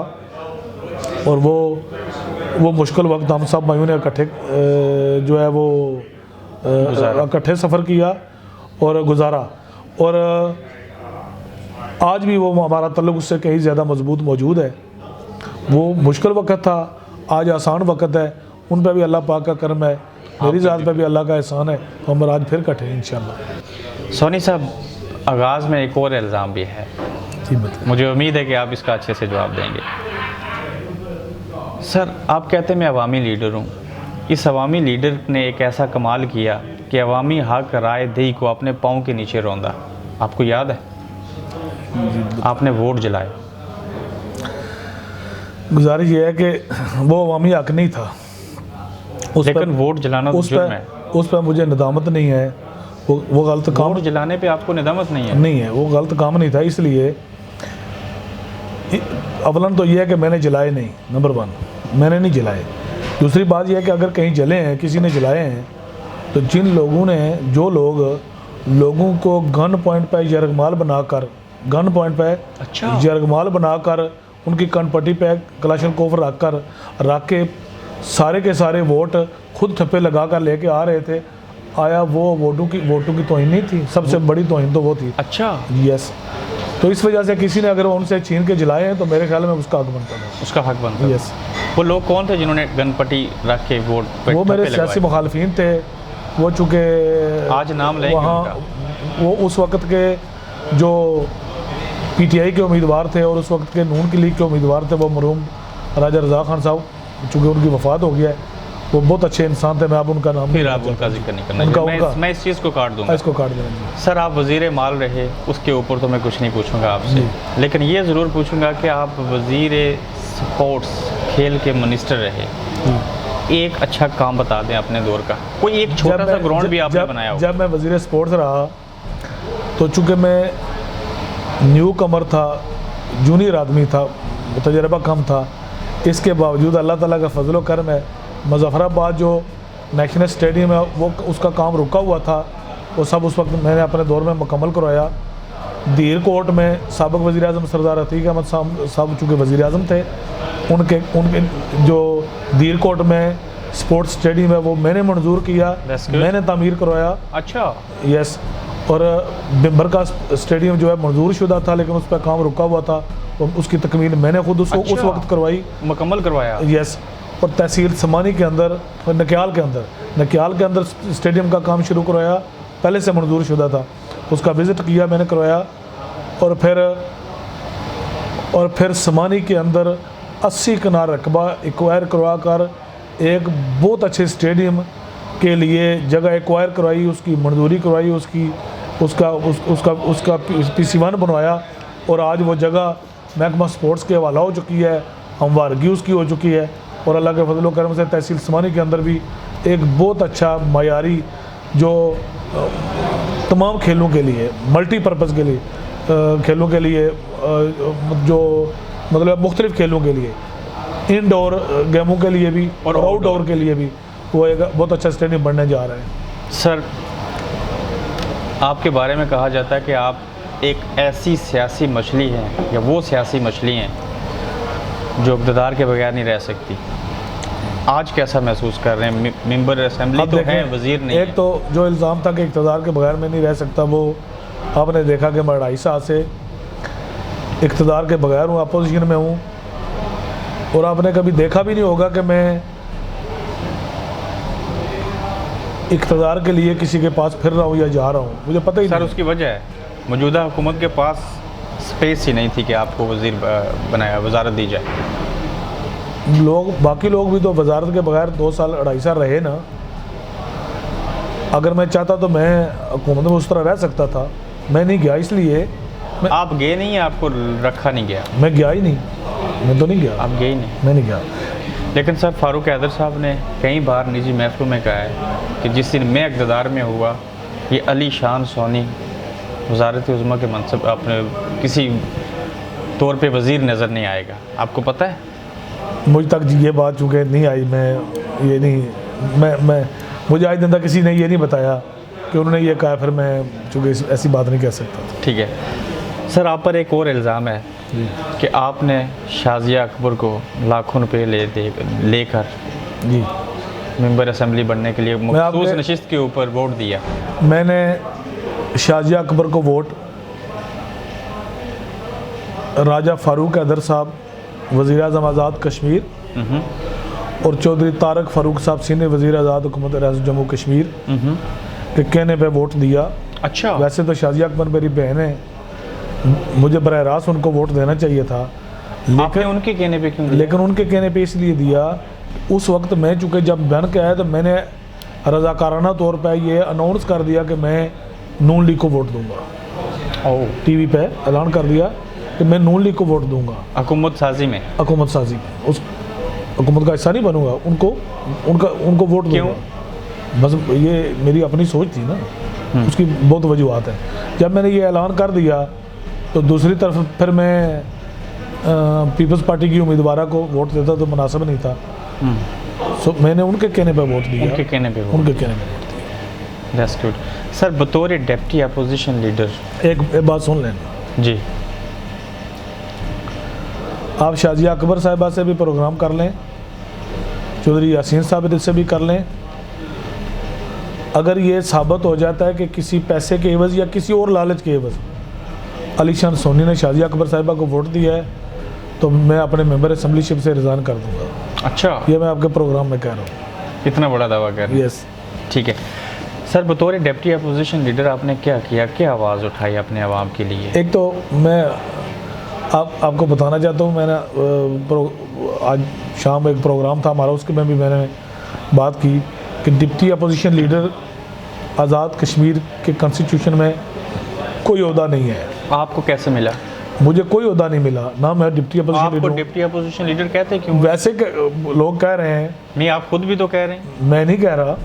और वो मुश्किल वक्त हम सब भाइयों ने इकट्ठे जो है वो इकट्ठे सफ़र किया और गुजारा। और आज भी वो हमारा तल्लुक़ उससे कहीं ज़्यादा मजबूत मौजूद है। वो मुश्किल वक्त था, आज आसान वक्त है। उन पर भी अल्लाह पाक का करम है, मेरी ज़ात पर भी अल्लाह का एहसान है। हम आज फिर इकट्ठे हैं इंशाअल्लाह। सोनी साहब, आगाज़ में एक और इल्ज़ाम भी है, मुझे उम्मीद है कि आप इसका अच्छे से जवाब देंगे। सर आप कहते हैं मैं अवामी लीडर हूँ। इस अवामी लीडर ने एक ऐसा कमाल किया कि अवामी हक राय दही को अपने पाँव के नीचे रौंदा। आपको याद है आपने वोट जलाए? गुजारिश ये है कि वो अवामी हक नहीं था, लेकिन वोट जलाना तो जुर्म है। उस पर मुझे नदामत नहीं है। वो गलत काम वोट जलाने पे आपको निदामत नहीं है? नहीं है, वो गलत काम नहीं था। इसलिए अवलन तो ये है कि मैंने जलाए नहीं, नंबर 1 मैंने नहीं जलाए। दूसरी बात यह है कि अगर कहीं जले हैं, किसी ने जलाए हैं, तो जिन लोगों ने, जो लोग लोगों को गन पॉइंट पर यरगमाल बनाकर, गन पॉइंट पर यरगमाल बनाकर उनकी कनपट्टी पे कलाशनकोफ रख के सारे के सारे वोट खुद ठप्पे लगा कर लेके आ रहे थे, आया वो वोटों की तौहीन नहीं थी? सबसे बड़ी तौहीन तो वो थी। अच्छा, यस। तो इस वजह से किसी ने अगर उनसे छीन के जलाए हैं तो मेरे ख्याल में उसका हक बनता था। उसका हक बनता? यस। वो लोग कौन थे जिन्होंने गनपट्टी रख के वोट पे? वो मेरे सियासी मुखालफिन थे। वो चूँकि आज नाम लेंगे वहाँ वो उस वक्त के जो PTI के उम्मीदवार थे और उस वक्त के नून की लीग के उम्मीदवार थे, वो मरहूम राजा रज़ा खान साहब, चूँकि उनकी वफ़ात हो गया है, वो बहुत अच्छे इंसान थे। मैं आप उनका नाम फिर आप उनका जिक्र नहीं करना, मैं इस चीज़ को काट दूंगा। इसको काट देना। सर, आप वज़ीर माल रहे, उसके ऊपर तो मैं कुछ नहीं पूछूंगा आपसे, लेकिन ये ज़रूर पूछूंगा कि आप वज़ीर स्पोर्ट्स, खेल के मिनिस्टर रहे। एक अच्छा काम बता दें अपने दौर का, कोई एक छोटा सा ग्राउंड भी आपने बनाया हो? जब मैं वज़ीर स्पोर्ट्स रहा तो चूँकि मैं न्यू कमर था, जूनियर आदमी था, तजर्बा कम था, इसके बावजूद अल्लाह ताला का फजल व करम है, मुज़फ़्फ़राबाद जो नेशनल स्टेडियम है वो उसका काम रुका हुआ था, वो सब उस वक्त मैंने अपने दौर में मुकम्मल करवाया। दीर कोट में साबिक़ वज़ीर आज़म सरदार अतीक अहमद साहब चूँकि वज़ीर आज़म थे, उनके जो दीर कोट में स्पोर्ट्स स्टेडियम है वो मैंने मंजूर किया, मैंने तामीर करवाया। अच्छा, यस। और बिम्बर का स्टेडियम जो है मंजूर शुदा था, लेकिन उस पर काम रुका हुआ था, तो उसकी तकमील मैंने खुद उसको उस वक्त करवाई, मुकम्मल करवाया। यस। और तहसील समानी के अंदर, नक्याल के अंदर स्टेडियम का काम शुरू करवाया, पहले से मंजूर शुदा था, उसका विज़िट किया, मैंने करवाया। और फिर समानी के अंदर 80 कनाल रकबा एक्वायर करवा कर एक बहुत अच्छे स्टेडियम के लिए जगह एक्वायर करवाई, उसकी मंजूरी करवाई, उसका PC1 बनवाया, और आज वो जगह महकमा स्पोर्ट्स के हवाला हो चुकी है, हमवारगी उसकी हो चुकी है। और अल्लाह के फजल व करम से तहसील समानी के अंदर भी एक बहुत अच्छा मयारी, जो तमाम खेलों के लिए, मल्टीपर्पज़ के लिए, खेलों के लिए, जो मतलब मुख्तलिफ़ खेलों के लिए, इनडोर गेमों के लिए भी और आउटडोर के लिए भी वो एक बहुत अच्छा स्टेडियम बनने जा रहा है। सर, आपके बारे में कहा जाता है कि आप एक ऐसी सियासी मछली हैं, या वो सियासी मछली हैं जो इक़्तिदार के बगैर नहीं रह सकती। आज कैसा महसूस कर रहे हैं? मेंबर असेंबली तो हैं, वज़ीर नहीं। एक तो जो इल्ज़ाम था कि इक़्तिदार के बगैर मैं नहीं रह सकता, वो आपने देखा कि मैं 2.5 साल से इक़्तिदार के बगैर हूँ, अपोजिशन में हूँ, और आपने कभी देखा भी नहीं होगा कि मैं इक़्तिदार के लिए किसी के पास फिर रहा हूँ या जा रहा हूँ, मुझे पता ही नहीं। सर, उसकी वजह है मौजूदा हुकूमत के पास स्पेस ही नहीं थी कि आपको वज़ीर बनाया, वजारत दी जाए। बाकी लोग भी तो वजारत के बगैर 2 साल 2.5 साल रहे ना। अगर मैं चाहता तो मैं हुकूमत में उस तरह रह सकता था, मैं नहीं गया, इसलिए आप गए नहीं, आपको रखा नहीं गया? मैं गया ही नहीं, मैं तो नहीं गया। आप गए ही नहीं? मैं नहीं गया। लेकिन सर, फ़ारूक हैदर साहब ने कई बार निजी महफिलों में कहा है कि जिस दिन मैं इक़्तिदार में हुआ, ये अली शान सोनी वज़ारत उज़्मा के मनसब अपने किसी तौर पे वज़ीर नज़र नहीं आएगा। आपको पता है? मुझ तक ये बात चूँकि नहीं आई, मैं ये नहीं, मैं मुझे आज दिन तक किसी ने ये नहीं बताया कि उन्होंने ये कहा, फिर मैं चूँकि ऐसी बात नहीं कह सकता। ठीक है सर, आप पर एक और इल्ज़ाम है कि आपने शाज़िया अकबर को लाखों रुपये लेकर जी मेंबर असेंबली बनने के लिए मखसूस नशिस्त के ऊपर वोट दिया। मैंने शाज़िया अकबर को वोट राजा फ़ारूक हैदर साहब, वज़ीर आज़म आज़ाद कश्मीर, और चौधरी तारक फ़ारूक साहब सीनियर वज़ीर आज़ाद हुकूमत रियासत जम्मू कश्मीर के कहने पे वोट दिया। अच्छा। वैसे तो शाज़िया अकबर मेरी बहन है, मुझे बरह रास्त उनको वोट देना चाहिए था, लेकिन उनके कहने पे क्यों? लेकिन उनके कहने पे इसलिए दिया, उस वक्त मैं चूँकि जब बन के आया तो मैंने रज़ाकाराना तौर पर ये अनाउंस कर दिया कि मैं नून लीग को वोट दूंगा। ओह, टीवी पे ऐलान कर दिया कि मैं नून लीग को वोट दूंगा, हुकूमत साजी में। हुकूमत साजी, उस हुकूमत का हिस्सा नहीं बनूंगा, उनको वोट क्यों? दूंगा। बस ये मेरी अपनी सोच थी ना, उसकी बहुत वजूहत है। जब मैंने ये ऐलान कर दिया तो दूसरी तरफ फिर मैं पीपल्स पार्टी की उम्मीदवार को वोट देता तो मुनासिब नहीं था। सो मैंने उनके कहने पर वोट दिया, उनके कहने पे वो। उनके कहने पर वोट दिया। That's good. सर, बतौर डिप्टी अपोजिशन लीडर, एक बात सुन लेना, जी, आप शाजिया अकबर साहिबा से भी प्रोग्राम कर लें, चौधरी यासीन साबित से भी कर लें। अगर ये साबित हो जाता है कि किसी पैसे के एवज़ या किसी और लालच के एवज़ अली शान सोनी ने शाजिया अकबर साहिबा को वोट दिया है तो मैं अपने मेंबर असम्बलीशिप से रिज़ाइन कर दूंगा। अच्छा, ये मैं आपके प्रोग्राम में कह रहा हूँ। इतना बड़ा दावा कर रहे हैं। यस। ठीक है सर, बतौर डिप्टी अपोजिशन लीडर आपने क्या किया, क्या आवाज़ उठाई अपने आवाम के लिए? एक तो मैं आपको बताना चाहता हूँ, मैंने आज शाम एक प्रोग्राम था हमारा, उसके में भी मैंने बात की कि deputy opposition leader Azad Kashmir के कॉन्स्टिट्यूशन में कोई ओहदा नहीं है। आपको कैसे मिला? मुझे कोई ओहदा नहीं मिला, ना मैं डिप्टी अपोजिशन आपको लीडर हूँ। डिप्टी अपोजिशन लीडर कहते क्यों? वैसे लोग कह रहे हैं, नहीं, आप खुद भी तो कह रहे हैं। मैं नहीं कह रहा,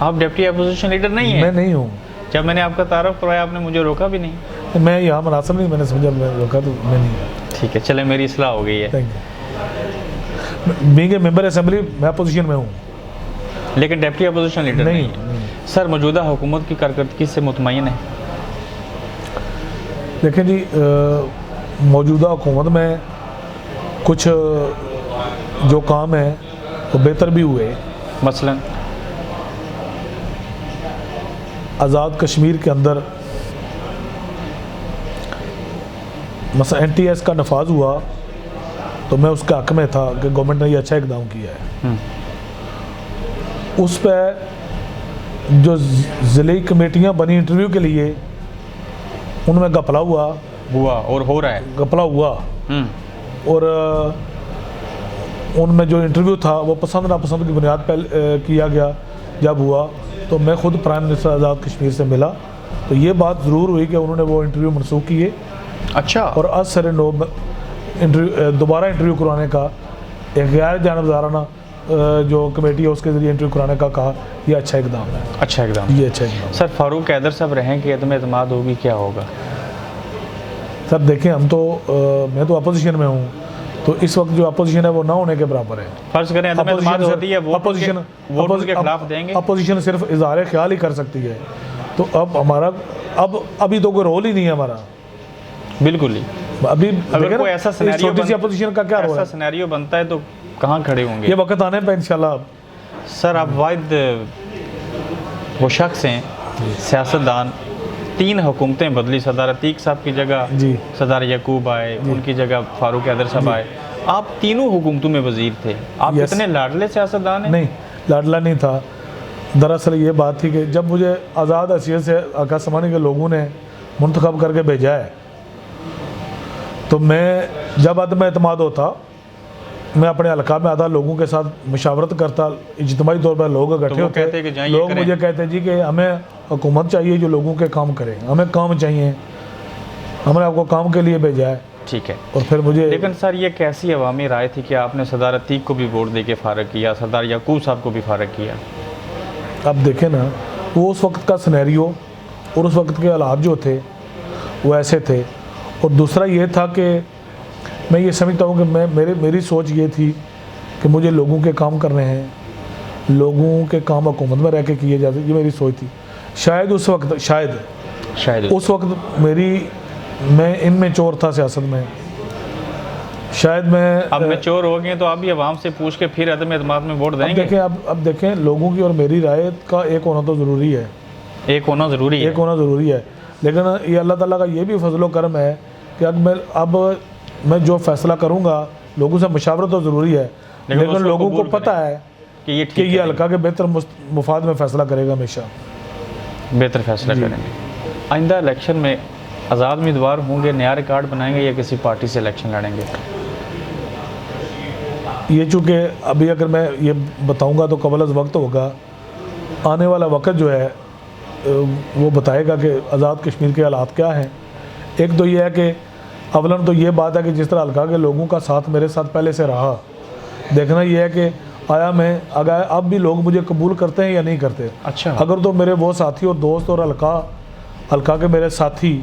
आप डिप्टी अपोजिशन लीडर नहीं है। मैं नहीं हूँ। जब मैंने आपका तारुफ करवाया आपने मुझे रोका भी नहीं। मैं यहाँ मुनासिब नहीं, मैंने समझा, मैं रोका तो मैं नहीं। ठीक है, चले, मेरी इस्लाह हो गई है। Thank you. Being a member assembly मैं अपोजिशन में हूँ, लेकिन डिप्टी अपोजिशन लीडर नहीं है। नहीं। सर, मौजूदा हुकूमत की कारकर्दगी से मुतमईन है? देखें जी, मौजूदा हुकूमत में कुछ जो काम है वो बेहतर भी हुए। मसलन आज़ाद कश्मीर के अंदर मसला NTS का नफाज हुआ तो मैं उसके हक में था कि गवर्नमेंट ने ये अच्छा इकदाम किया है। उस पर जो ज़िले कमेटियां बनी इंटरव्यू के लिए, उनमें घपला हुआ और हो रहा है। घपला हुआ और उनमें जो इंटरव्यू था वो पसंद नापसंद की बुनियाद पर किया गया। जब हुआ तो मैं खुद प्राइम मिनिस्टर आज़ाद कश्मीर से मिला तो ये बात ज़रूर हुई कि उन्होंने वो इंटरव्यू मनसूख किए। अच्छा। और आज सर नो इंटरव्यू दोबारा इंटरव्यू करवाने का एक गैर जानबदाराना जो कमेटी है उसके ज़रिए इंटरव्यू कराने का कहा। ये अच्छा इकदाम है। अच्छा इकदाम। ये अच्छा इकदाम। सर, फारूक हैदर साहब रहेंगे, अदम एतमाद होगी, क्या होगा? सर देखें, हम तो मैं तो अपोजिशन में हूँ, तो इस वक्त जो अपोजिशन है वो ना होने के बराबर है। फर्ज करें अदम एतमाद होती है, अपोजिशन के खिलाफ देंगे। अपोजिशन सिर्फ इज़हार ख्याल ही कर सकती है। तो अब हमारा अभी तो कोई रोल ही नहीं है हमारा, बिल्कुल ही। अभी अगर कोई ऐसा सिनेरियो छोटी सी अपोजिशन का क्या रोल है? ऐसा सिनेरियो बनता है तो कहाँ खड़े होंगे? ये वक्त आने पर इंशाल्लाह। सर, आप वाहिद वो शख्स हैं, सियासतदान, 3 हुकूमतें बदली, सरदार अतीक साहब की जगह जी सरदार यकूब आए, उनकी जगह फारूक हैदर साहब आए, आप तीनों हुकूमतों में वजीर थे। आप यस। इतने लाडले सियासतदान हैं? नहीं, लाडला नहीं था। दरअसल ये बात थी कि जब मुझे आज़ाद हैसियत से आका समानी के लोगों ने मुंतखब करके भेजा है तो मैं जब अदम एतमाद होता मैं अपने हल्का में आधा लोगों के साथ मशावरत करता, इज्तिमाई तौर पर लोग इकट्ठे होते, लोग मुझे कहते जी कि हमें हुकूमत चाहिए जो लोगों के काम करे, हमें काम चाहिए, हमने आपको काम के लिए भेजा है। ठीक है। और फिर मुझे लेकिन सर, ये कैसी अवामी राय थी कि आपने सरदार अतीक को भी वोट दे के फारग किया, सरदार यकूब साहब को भी फारग किया? अब देखें ना, वो उस वक्त का सिनेरियो और उस वक्त के हालात जो थे वो ऐसे थे। और दूसरा ये था कि मैं ये समझता हूँ कि मेरी सोच ये थी कि मुझे लोगों के काम करने हैं, लोगों के काम हुकूमत में रह के किए जाते, ये मेरी सोच थी। शायद उस वक्त शायद उस वक्त मैं इनमें चोर था सियासत में, शायद मैं अब मैच्योर हो गए तो आप भी आवाम से पूछ के फिर अदम एतमाद में वोट देंगे? अब देखें, लोगों की और मेरी राय का एक होना तो ज़रूरी है। एक होना ज़रूरी है। लेकिन ये अल्लाह ताला का ये भी फजलो करम है कि अब मैं जो फैसला करूँगा लोगों से मशावरत तो ज़रूरी है, लेकिन लोगों को पता है कि ये हल्का के बेहतर मुफाद में फ़ैसला करेगा, हमेशा बेहतर फैसला करेंगे। आइंदा इलेक्शन में आज़ाद उम्मीदवार होंगे, नया रिकॉर्ड बनाएंगे या किसी पार्टी से इलेक्शन लड़ेंगे? ये चूँकि अभी अगर मैं ये बताऊंगा तो कबल अज़ वक्त होगा, आने वाला वक्त जो है वो बताएगा कि आज़ाद कश्मीर के हालात क्या हैं। एक तो ये है कि अवलन तो ये बात है कि जिस तरह हल्का के लोगों का साथ मेरे साथ पहले से रहा, देखना ये है कि आया मैं अगर अब भी लोग मुझे कबूल करते हैं या नहीं करते। अच्छा। अगर तो मेरे वो साथी और दोस्त और हल्का के मेरे साथी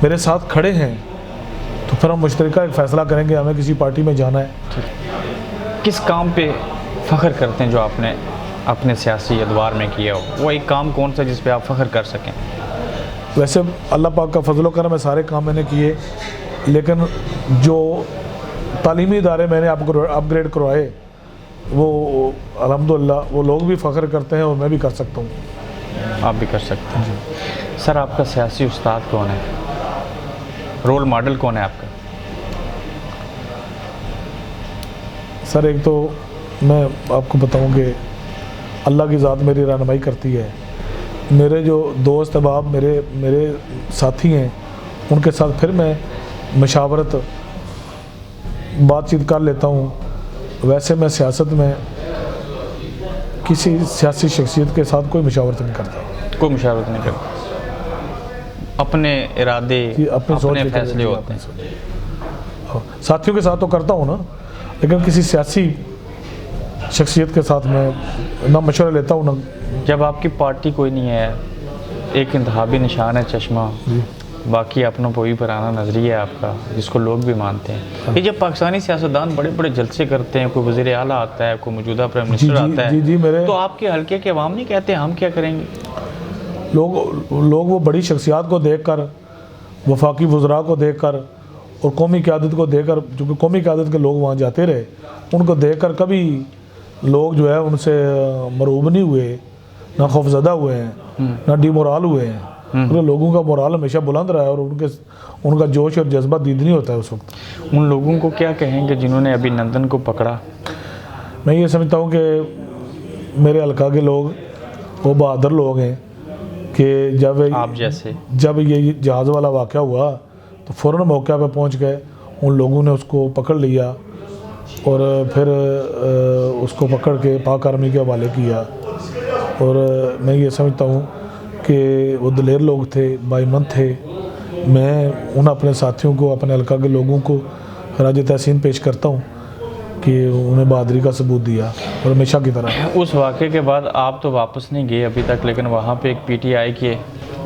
मेरे साथ खड़े हैं तो फिर हम मुश्तरका एक फ़ैसला करेंगे हमें किसी पार्टी में जाना है। किस काम पे फ़ख्र करते हैं जो आपने अपने सियासी अदवार में किया हो? वो एक काम कौन सा जिस पे आप फ़ख्र कर सकें? वैसे अल्लाह पाक का फजल करम है, सारे काम मैंने किए, लेकिन जो तालीमी इदारे मैंने आपको अपग्रेड करवाए वो अल्हम्दुलिल्लाह वो लोग भी फ़ख्र करते हैं और मैं भी कर सकता हूँ। आप भी कर सकते हैं। सर, आपका सियासी उस्ताद कौन है? रोल मॉडल कौन है आपका? सर एक तो मैं आपको बताऊं कि अल्लाह की ज़ात मेरी रहनुमाई करती है। मेरे जो दोस्त अहबाब मेरे साथी हैं उनके साथ फिर मैं मशावरत बातचीत कर लेता हूँ। वैसे मैं सियासत में किसी सियासी शख्सियत के साथ कोई मशावरत नहीं करता। कोई मुशावरत नहीं करता, अपने इरादे अपने सोच अपने लेकर फैसले जी, होते हैं। हाँ, साथियों के साथ तो करता हूँ ना, लेकिन किसी सियासी शख्सियत के साथ मैं ना मशवरा लेता हूँ ना। जब आपकी पार्टी कोई नहीं है, एक इंतहाबी निशान है चश्मा, बाकी अपनों पर भी पुराना नज़रिया है आपका जिसको लोग भी मानते हैं। ये जब पाकिस्तानी सियासतदान बड़े बड़े जलसे करते हैं, कोई वज़ीर आला आता है, कोई मौजूदा प्राइम मिनिस्टर आता है, जी मेरे तो आपके हल्के के अवाम नहीं कहते हम क्या करेंगे? लोग वो बड़ी शख्सियात को देख कर, वफाकी वज़रा को देख कर और कौमी क़यादत को देख कर, चूँकि कौमी क़यादत के लोग वहाँ जाते रहे, उनको देख कर कभी लोग जो है उनसे मरूब नहीं हुए, ना खौफज़दा हुए हैं, ना डिमोराल हुए हैं। तो लोगों का मोराल हमेशा बुलंद रहा है और उनका जोश और जज्बा दीद नहीं होता है उस वक्त। उन लोगों को क्या कहेंगे जिन्होंने अभिनंदन को पकड़ा? मैं ये समझता हूँ कि मेरे हल्का के लोग वो बहादुर लोग हैं कि जब ये जहाज़ वाला वाक़या हुआ तो फ़ौरन मौके पे पहुँच गए, उन लोगों ने उसको पकड़ लिया और फिर उसको पकड़ के पाक आर्मी के हवाले किया। और मैं ये समझता हूँ कि वो दिलेर लोग थे, बाईमन थे। मैं उन अपने साथियों को, अपने हल्का के लोगों को खराज तहसीन पेश करता हूँ कि उन्हें बहादुरी का सबूत दिया और हमेशा की तरह। उस वाक़े के बाद आप तो वापस नहीं गए अभी तक, लेकिन वहाँ पे एक पीटीआई के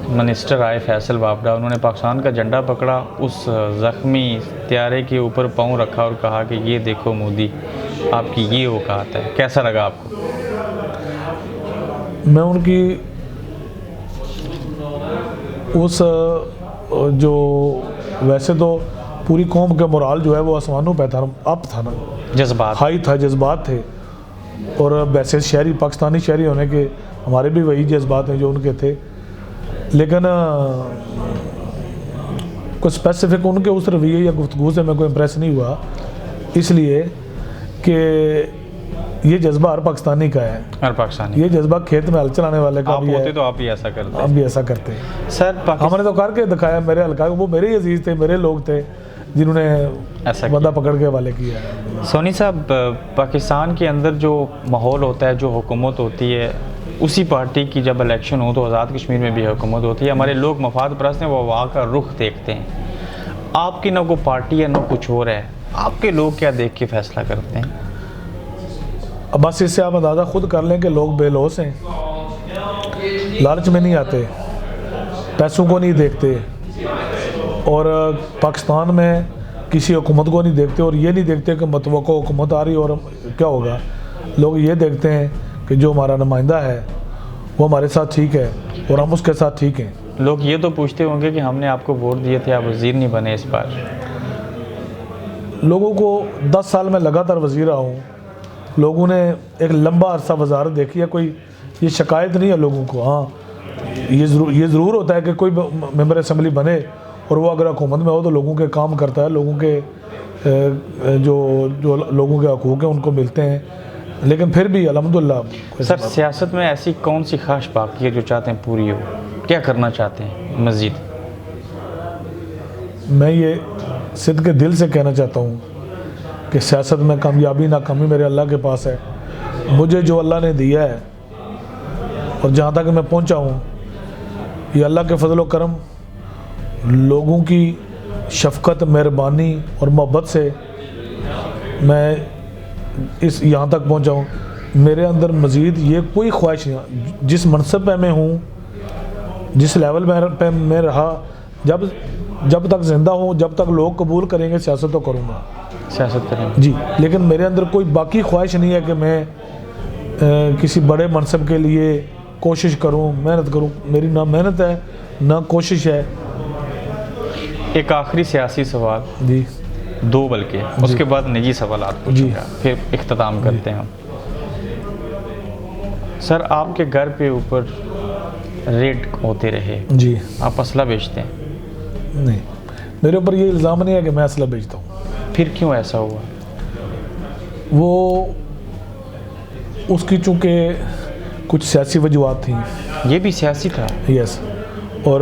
मिनिस्टर आए फैसल बाबरा, उन्होंने पाकिस्तान का झंडा पकड़ा, उस ज़ख्मी त्यारे के ऊपर पाँव रखा और कहा कि ये देखो मोदी, आपकी ये औकात है। कैसा लगा आपको? मैं उनकी उस जो वैसे तो पूरी कौम के मोराल जो है वो आसमानों पे था, अप था ना, जज्बात हाई था, जज्बात थे। और वैसे शहरी पाकिस्तानी शहरी होने के हमारे भी वही जज्बात हैं जो उनके थे, लेकिन कोई स्पेसिफिक उनके उस रवैये या गुफ्तगू से मैं कोई इम्प्रेस नहीं हुआ, इसलिए कि ये जज्बा हर पाकिस्तानी का है। हर पाकिस्तानी ये जज्बा खेत में हल चलाने वाले का भी है। तो आप भी ऐसा करते हम भी ऐसा करते हैं सर। हमने तो करके दिखाया। मेरे हल्का वो मेरे ही अजीज थे, मेरे लोग थे जिन्होंने ऐसा बंदा पकड़ के हवाले किया। सोनी साहब, पाकिस्तान के अंदर जो माहौल होता है, जो हुकूमत होती है, उसी पार्टी की जब इलेक्शन हो तो आज़ाद कश्मीर में भी हुकूमत होती है। हमारे लोग मफाद परस्त हैं, वो वहाँ का रुख देखते हैं। आपकी ना कोई पार्टी है ना कुछ और है, आपके लोग क्या देख के फैसला करते हैं? अब बस इससे आप अंदाज़ा खुद कर लें कि लोग बेलौस हैं, लालच में नहीं आते, पैसों को नहीं देखते और पाकिस्तान में किसी हुकूमत को नहीं देखते और ये नहीं देखते कि मतवक़्क़ा हुकूमत आ रही और क्या होगा। लोग ये देखते हैं कि जो हमारा नुमाइंदा है वो हमारे साथ ठीक है और हम उसके साथ ठीक हैं। लोग ये तो पूछते होंगे कि हमने आपको वोट दिए थे, आप वज़ीर नहीं बने इस बार। लोगों को 10 साल में लगातार वज़ीर रहा हूँ, लोगों ने एक लंबा अरसा वजारत देखी है, कोई ये शिकायत नहीं है लोगों को। हाँ, ये ज़रूर होता है कि कोई मेंबर असम्बली बने और वो अगर हुकूमत में हो तो लोगों के काम करता है, लोगों के जो लोगों के हकूक़ हैं उनको मिलते हैं, लेकिन फिर भी अल्हम्दुलिल्लाह। सर, सियासत में ऐसी कौन सी ख्वाहिश बाकी है जो चाहते हैं पूरी हो? क्या करना चाहते हैं मज़ीद? मैं ये सिद्ध के दिल से कहना चाहता हूँ कि सियासत में कामयाबी नाकामी मेरे अल्लाह के पास है। मुझे जो अल्लाह ने दिया है और जहाँ तक मैं पहुँचा हूँ, ये अल्लाह के फजल व करम, लोगों की शफ़क़त, मेहरबानी और मोहब्बत से मैं इस यहाँ तक पहुँचा हूँ। मेरे अंदर मज़ीद ये कोई ख्वाहिश नहीं, जिस मनसब पे मैं हूँ, जिस लेवल पे मैं रहा, जब तक ज़िंदा हूँ, जब तक लोग कबूल करेंगे, सियासत तो करूँगा, सियासत करेंगे जी। लेकिन मेरे अंदर कोई बाकी ख्वाहिश नहीं है कि मैं किसी बड़े मनसब के लिए कोशिश करूँ, मेहनत करूँ। मेरी ना मेहनत है ना कोशिश है। एक आखिरी सियासी सवाल, जी 2 बल्कि, उसके बाद निजी सवाल पूछूंगा, फिर इख्तिताम करते हैं हम। सर, आपके घर पे ऊपर रेड होते रहे, जी। आप असला बेचते हैं? नहीं, मेरे ऊपर ये इल्ज़ाम नहीं है कि मैं असला बेचता हूँ। फिर क्यों ऐसा हुआ? वो उसकी चूँकि कुछ सियासी वजूहत थी। ये भी सियासी था? यस। और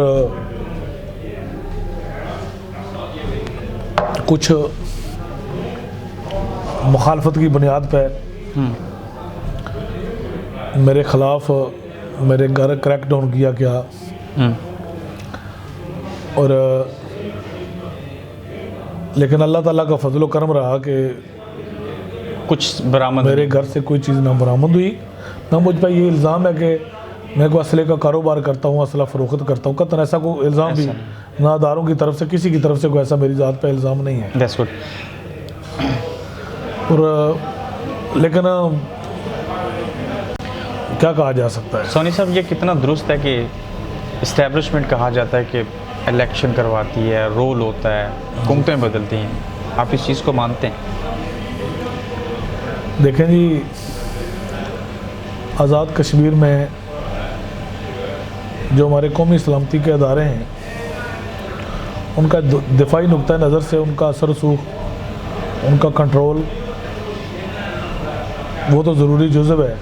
कुछ मुखालफत की बुनियाद पर मेरे ख़िलाफ़ मेरे घर क्रैक डाउन किया गया। और लेकिन अल्लाह ताला का फजल करम रहा कि कुछ बरामद मेरे घर से कोई चीज़ ना बरामद हुई, ना मुझ पर ये इल्ज़ाम है कि मैं कोई असले का कारोबार करता हूँ, असला फ़रोख्त करता हूँ। कतन ऐसा कोई इल्ज़ाम भी ना अदारों की तरफ से, किसी की तरफ से कोई ऐसा मेरी ज़ात पर इल्ज़ाम नहीं है। That's good. और लेकिन क्या कहा जा सकता है? सोनी साहब, ये कितना दुरुस्त है कि इस्टेब्लिशमेंट कहा जाता है कि इलेक्शन करवाती है, रोल होता है, हुकूमतें बदलती हैं, आप इस चीज़ को मानते हैं? देखें जी, आज़ाद कश्मीर में जो हमारे कौमी सलामती के अदारे हैं, उनका दिफाई नुक्ता नज़र से उनका असर रसूख, उनका कंट्रोल, वो तो ज़रूरी जुज़व है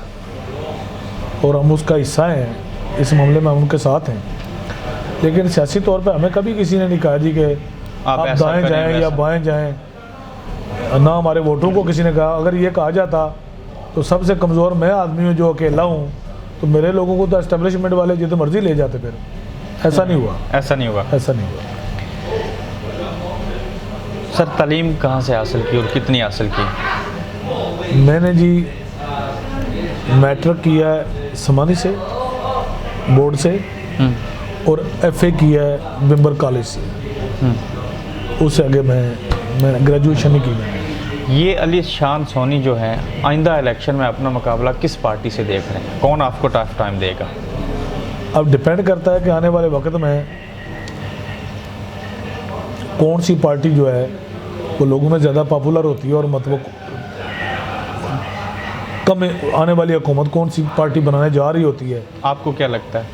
और हम उसका हिस्सा हैं। इस मामले में हम उनके साथ हैं। लेकिन सियासी तौर पे हमें कभी किसी ने नहीं कहा जी कि आप दाएं जाएं या बाएं जाएं, ना हमारे वोटरों को किसी ने कहा। अगर ये कहा जाता तो सबसे कमज़ोर मैं आदमी हूँ जो अकेला हूँ, तो मेरे लोगों को तो एस्टेब्लिशमेंट वाले जितने मर्जी ले जाते। फिर ऐसा नहीं हुआ, ऐसा नहीं हुआ, ऐसा नहीं हुआ। सर, तालीम कहाँ से हासिल की और कितनी हासिल की? मैंने जी मैट्रिक किया है समानी से, बोर्ड से, और FA किया है बिम्बर कॉलेज से। उससे आगे मैं ग्रेजुएशन ही की मैंने। ये अली शान सोनी जो है, आइंदा इलेक्शन में अपना मुकाबला किस पार्टी से देख रहे हैं? कौन आपको टफ टाइम देगा? अब डिपेंड करता है कि आने वाले वक्त में कौन सी पार्टी जो है वो लोगों में ज़्यादा पॉपुलर होती है, और मतलब कम आने वाली हुकूमत कौन सी पार्टी बनाने जा रही होती है। आपको क्या लगता है?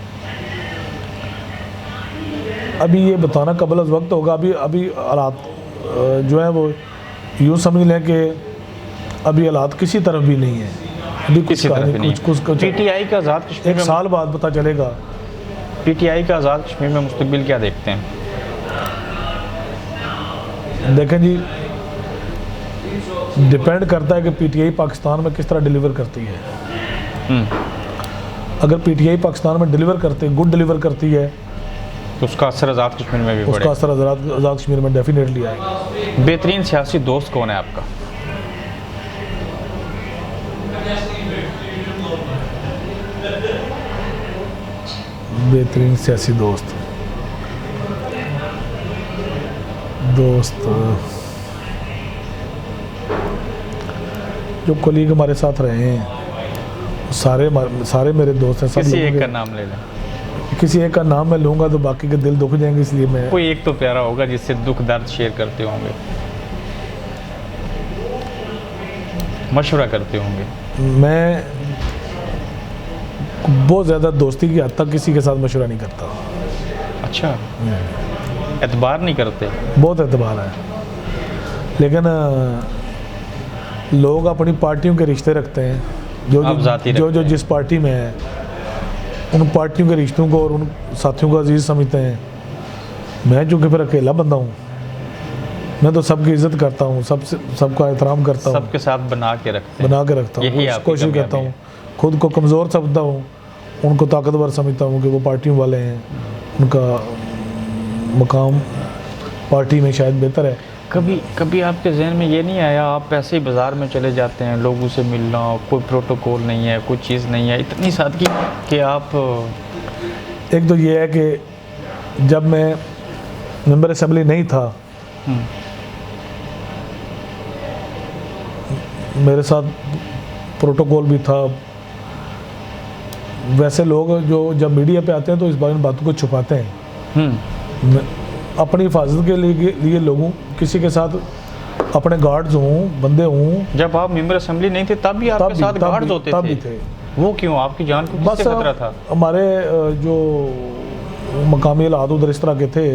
अभी ये बताना कबल अज़ वक्त होगा। अभी हालात जो है वो यूँ समझ लें कि अभी हालात किसी तरफ भी नहीं है। अभी किसी तरफ भी नहीं। कुछ PTI का आज़ाद कश्मीर एक साल बाद पता चलेगा। PTI का आज़ाद कश्मीर में मुस्तकबिल क्या देखते हैं? देखें जी, डिपेंड करता है कि PTI पाकिस्तान में किस तरह डिलीवर करती है। अगर PTI पाकिस्तान में गुड डिलीवर करती है तो उसका असर आज़ाद कश्मीर में भी उसका पड़ेगा। असर आज़ाद कश्मीर में डेफिनेटली आएगा। बेहतरीन सियासी दोस्त कौन है आपका? बेहतरीन सियासी दोस्त जो कोलीग हमारे साथ रहे हैं, सारे मेरे दोस्त हैं। किसी एक का नाम ले लें। किसी एक का नाम मैं लूँगा तो बाकी के दिल दुख जाएंगे, इसलिए मैं कोई एक तो प्यारा होगा जिससे दुख दर्द शेयर करते होंगे, मशवरा करते होंगे। मैं बहुत ज़्यादा दोस्ती की हद तक किसी के साथ मशवरा नहीं करता। अच्छा, एतबार नहीं करते? बहुत एतबार है, लेकिन लोग अपनी पार्टियों के रिश्ते रखते हैं। जो जिस पार्टी में है, उन पार्टियों के रिश्तों को और उन साथियों को अजीज़ समझते हैं। मैं चूँकि फिर अकेला बंदा हूँ, मैं तो सबकी इज़्ज़त करता हूँ, सबका एहतराम करता हूँ, सबके साथ बना के रखता हूँ। यही कोशिश करता हूँ। खुद को कमज़ोर समझता हूँ, उनको ताकतवर समझता हूँ कि वो पार्टियों वाले हैं, उनका मकाम पार्टी में शायद बेहतर है। कभी कभी आपके जहन में ये नहीं आया, आप ऐसे ही बाज़ार में चले जाते हैं, लोगों से मिलना, कोई प्रोटोकॉल नहीं है, कोई चीज़ नहीं है, इतनी सादगी कि आप एक तो ये है कि जब मैं मेंबर असेंबली नहीं था, मेरे साथ प्रोटोकॉल भी था। वैसे लोग जो जब मीडिया पे आते हैं तो इस बारे में बातों को छुपाते हैं। अपनी हिफाजत के लिए लोगों किसी के साथ अपने गार्ड्स हों, बंदे हों। जब आप मेंबर असेंबली नहीं थे तब भी आपके साथ गार्ड्स होते तब थे? भी थे। वो क्यों? आपकी जान को बस किससे खतरा था? हमारे जो मकामी हालात उधर इस तरह के थे।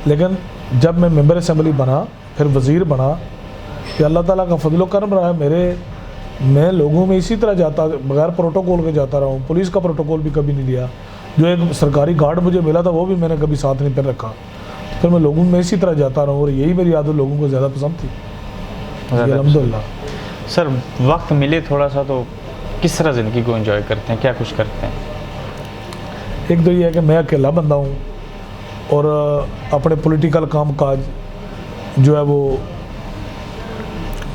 लेकिन जब मैं मेंबर असेंबली बना, फिर वज़ीर बना, कि अल्लाह ताला का फजलो करम रहा है मैं लोगों में इसी तरह जाता, बगैर प्रोटोकॉल के जाता रहा हूँ। पुलिस का प्रोटोकॉल भी कभी नहीं लिया। जो एक सरकारी गार्ड मुझे मिला था वो भी मैंने कभी साथ नहीं पहन रखा। फिर मैं लोगों में इसी तरह जाता रहा हूँ और यही मेरी आदत लोगों को ज़्यादा पसंद थी, अल्हम्दुलिल्लाह। सर, वक्त मिले थोड़ा सा तो किस तरह ज़िंदगी को एंजॉय करते हैं, क्या कुछ करते हैं? एक तो ये है कि मैं अकेला बंदा हूँ और अपने पॉलिटिकल काम काज जो है वो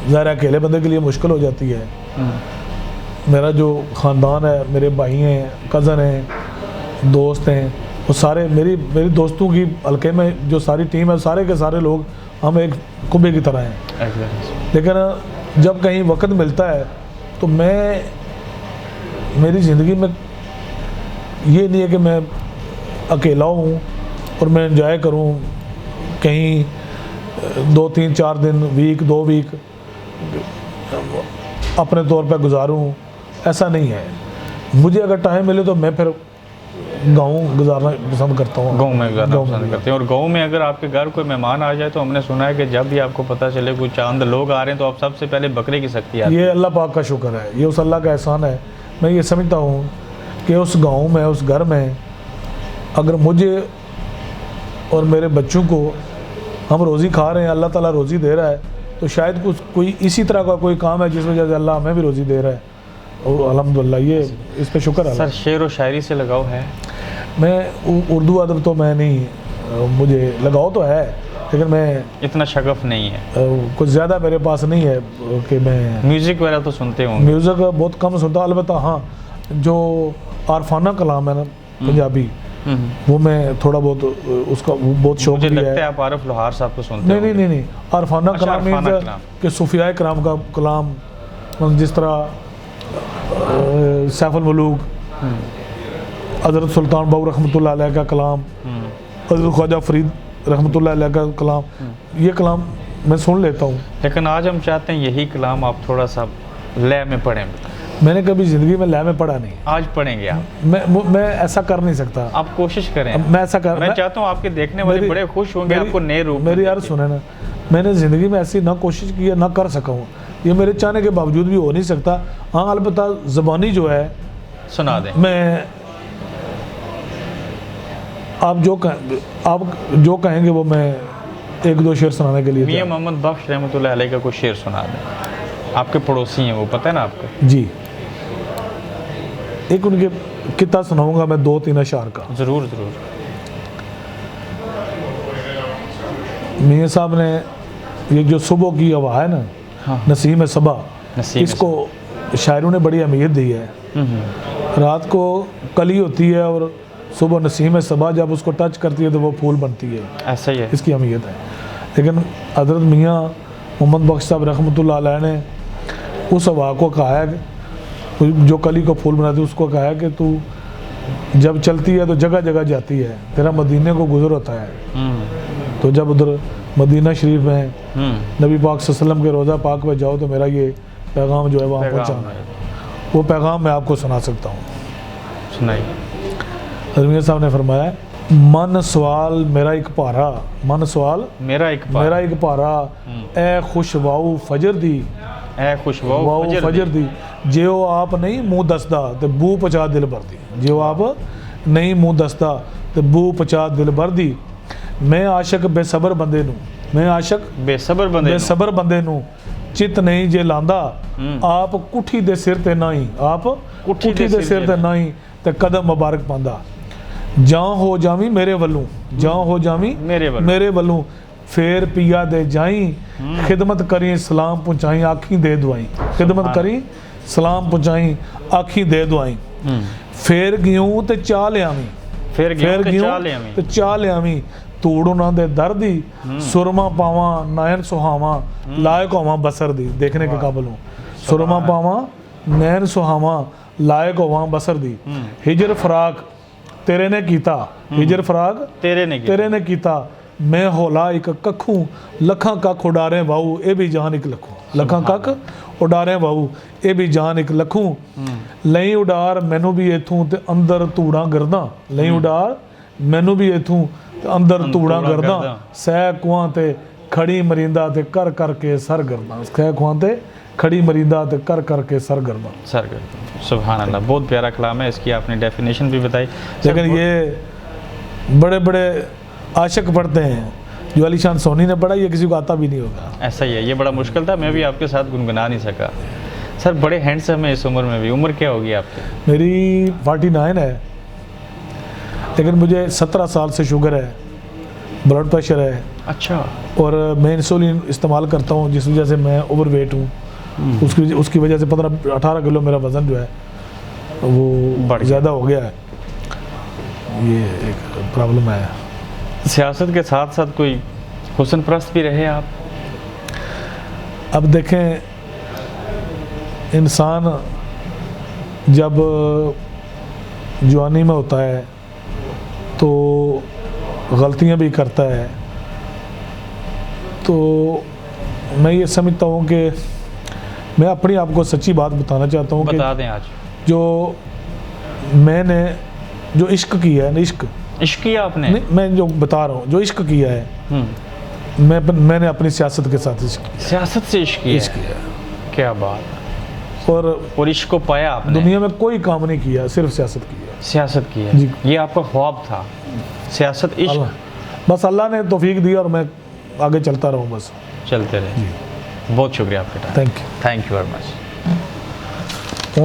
ज़ाहिर अकेले बंदे के लिए मुश्किल हो जाती है। मेरा जो ख़ानदान है, मेरे भाई हैं, कज़न हैं, दोस्त हैं, वो सारे मेरी दोस्तों की हल्के में जो सारी टीम है, सारे के सारे लोग हम एक कुबे की तरह हैं। लेकिन जब कहीं वक्त मिलता है तो मेरी ज़िंदगी में ये नहीं है कि मैं अकेला हूँ और मैं एंजॉय करूँ कहीं 2 3 4 दिन, वीक 2 वीक अपने तौर पे गुजारूँ, ऐसा नहीं है। मुझे अगर टाइम मिले तो मैं फिर गाँव गुजारना पसंद करता हूँ। गाँव में गुजारना पसंद करते हैं। और गाँव में अगर आपके घर कोई मेहमान आ जाए तो हमने सुना है कि जब भी आपको पता चले कोई चांद लोग आ रहे हैं तो आप सबसे पहले बकरे की सख्ती आती है। ये अल्लाह पाक का शुक्र है, ये उस अल्लाह का एहसान है। मैं ये समझता हूँ कि उस गाँव में, उस घर में अगर मुझे और मेरे बच्चों को हम रोज़ी खा रहे हैं, अल्लाह ताला रोज़ी दे रहा है, तो शायद कोई इसी तरह का कोई काम है जिस वजह से अल्लाह हमें भी रोज़ी दे रहा है। और अल्हम्दुलिल्लाह ये इस पे शुक्र है। सर, शेर व शायरी से लगाव है? मैं उर्दू अदब तो मैं नहीं, मुझे लगाव तो है लेकिन मैं इतना शगफ नहीं है, कुछ ज़्यादा मेरे पास नहीं है कि मैं म्यूज़िक वगैरह तो सुनते होंगे? म्यूज़िक बहुत कम सुनता, अलबत्ता हाँ जो आरफाना कलाम है ना पंजाबी, वो मैं थोड़ा बहुत उसका बहुत शौक मुझे भी लगता है है। आप आरिफ लोहार साहब को सुनते नहीं नहीं नहीं, आरफाना अच्छा, कलाम आरफाना मीन्स कलाम। कि सूफिया कराम का कलाम, मतलब जिस तरह सैफुल मलूक, हज़रत सुल्तान बाबू रहमतुल्लाह अलैह का कलाम, हज़रत ख्वाजा फरीद रहमतुल्लाह अलैह का कलाम, ये कलाम मैं सुन लेता हूँ। लेकिन आज हम चाहते हैं यही कलाम आप थोड़ा सा लय में पढ़ें। मैंने कभी ज़िंदगी में लय में पढ़ा नहीं। आज पढ़ेंगे आप? मैं ऐसा कर नहीं सकता। आप कोशिश करें। मैं ऐसा कर मैं चाहता हूँ आपके देखने वाले बड़े खुश होंगे आपको नए रूप में। मेरी यार सुने ना, मैंने ज़िंदगी में ऐसी ना कोशिश की है ना कर सका हूँ, ये मेरे चाहने के बावजूद भी हो नहीं सकता। हाँ अलबत्ता ज़बानी जो है सुना दें। मैं आप जो कहेंगे वो मैं 1-2 शेर सुनाने के लिए मियां मोहम्मद बख्श रहमतुल्लाह अलैह का कुछ शेर सुना दें। आपके पड़ोसी हैं वो, पता है ना आपको? जी, एक उनके कितना सुनाऊंगा मैं 2-3 अशार का। ज़रूर ज़रूर। मियां साहब ने ये जो सुबह की हवा है ना, हाँ। नसीम सबा, नसीम इसको शायरों ने बड़ी अहमियत दी है। रात को कली होती है और सुबह नसीम सबा जब उसको टच करती है तो वो फूल बनती है। ऐसा ही है। इसकी अहमियत है। लेकिन हज़रत मियां मोहम्मद बख्श साहब रहमतुल्लाह अलैह ने उस हवा को कहा है कि जो कली को फूल बनाती है, उसको कहा है कि तू जब चलती है तो जगह जगह जाती है, तेरा मदीने को गुजर होता है। तो जब उधर मदीना शरीफ में नबी पाक सल्लल्लाहु अलैहि वसल्लम के रोज़ा पाक पे जाओ तो मेरा ये पैगाम जो है वहाँ पहुँचाना है। वो पैगाम मैं आपको सुना सकता हूँ। सुनाइए। मियां साहब ने फरमाया, मन सवाल मेरा एक पारा, मन सवाल मेरा एक पारा, ए खुशवाऊ फजर दी, ए खुशवाऊ फजर दी, जो आप नहीं मुँह दसदा ते बू पचा दिल भर दी, जो आप नहीं मुँह दसदा ते बू पचा दिल भर दी। मैं आशक बेसबर बंदे नूं, मैं आशक बेसबर बंदे नूं चित नहीं जे लांदा, आप कुठी दे सिर ते नहीं, आप कुठी दे सिर ते नहीं ते कदम मुबारक पांदा। ਜਾਂ ਹੋ ਜਾਵੀਂ ਮੇਰੇ ਵੱਲੋਂ, ਜਾਂ ਹੋ ਜਾਵੀਂ ਮੇਰੇ ਵੱਲੋਂ, ਫੇਰ ਪਿਆ ਦੇ ਜਾਈ, ਖਿਦਮਤ ਕਰੀ ਸਲਾਮ ਪਹੁੰਚਾਈ, ਆਖੀ ਦੇ ਦੁਆਈ, ਖਿਦਮਤ ਕਰੀ ਸਲਾਮ ਪਹੁੰਚਾਈ, ਆਖੀ ਦੇ ਦੁਆਈ। ਫੇਰ ਗਿਉ ਤੇ ਚਾਹ ਲਿਆਵੀਂ, फिर ਤੇ ਚਾਹ ਲਿਆਵੀਂ, ਧੂੜ ਉਹਨਾਂ ਦੇ ਦਰ ਦੀ, ਸੁਰਮਾ ਪਾਵਾਂ ਨੈਣ ਸੁਹਾਵਾਂ, ਲਾਇਕ ਹੋਵਾਂ ਬਸਰ ਦੀ। देखने के काबिल हूँ। सुरमा पावां नैन सुहावां, लायक होवां बसर दी। हिजर फराक तेरे ने कीता, हिजर फराक तेरे ने कीता, मैं होला एक कखू, लखां कख उडारे वाहू, ए भी जान एक लखू, लखां कख उडारे वाहू, ए भी जान एक लखू। लई उडार मैनू भी इथों ते अंदर धूड़ा गर्दा, लई उडार मैनू भी इथों ते अंदर धूड़ा गर्दा, सह कुआं ते खड़ी मरिंदा ते कर करके सर गर्दा, सह कुआं ते खड़ी मरीदा ते कर करके सर गर्दा। सुभान अल्लाह, बहुत प्यारा कलाम है। इसकी आपने डेफिनेशन भी बताई। लेकिन ये बड़े बड़े आशिक पढ़ते हैं, जो अलीशान सोनी ने पढ़ा ये किसी को आता भी नहीं होगा। ऐसा ही है, ये बड़ा मुश्किल था, मैं भी आपके साथ गुनगुना नहीं सका। सर बड़े हैंडसम है इस उम्र में भी। उम्र क्या होगी आपकी? मेरी 49 है, लेकिन मुझे 17 साल से शुगर है, ब्लड प्रेशर है। अच्छा। और मैं इंसुलिन इस्तेमाल करता हूँ, जिस वजह से मैं ओवर वेट हूँ। उसकी वजह से 15-18 किलो मेरा वज़न जो है वो ज़्यादा हो गया है। ये एक प्रॉब्लम है। सियासत के साथ साथ कोई हुस्न परस्त भी रहे आप? अब देखें, इंसान जब जवानी में होता है तो गलतियां भी करता है, तो मैं ये समझता हूँ कि मैं अपनी आपको सच्ची बात बताना चाहता हूँ। बता दें आज। जो मैंने जो इश्क किया है ना, इश्क किया आपने? नहीं, मैं जो बता रहा हूँ, जो इश्क किया है, मैंने अपनी सियासत के साथ इश्क किया। सियासत से इश्क किया? क्या बात है। और इश्क को पाया आपने? दुनिया में कोई काम नहीं किया, सिर्फ सियासत किया। सियासत की है, ये आपका ख्वाब था, सियासत इश्क? बस अल्लाह ने तौफीक दी और मैं आगे चलता रहूँ, बस चलते रहे। बहुत शुक्रिया आपका। Thank you very much.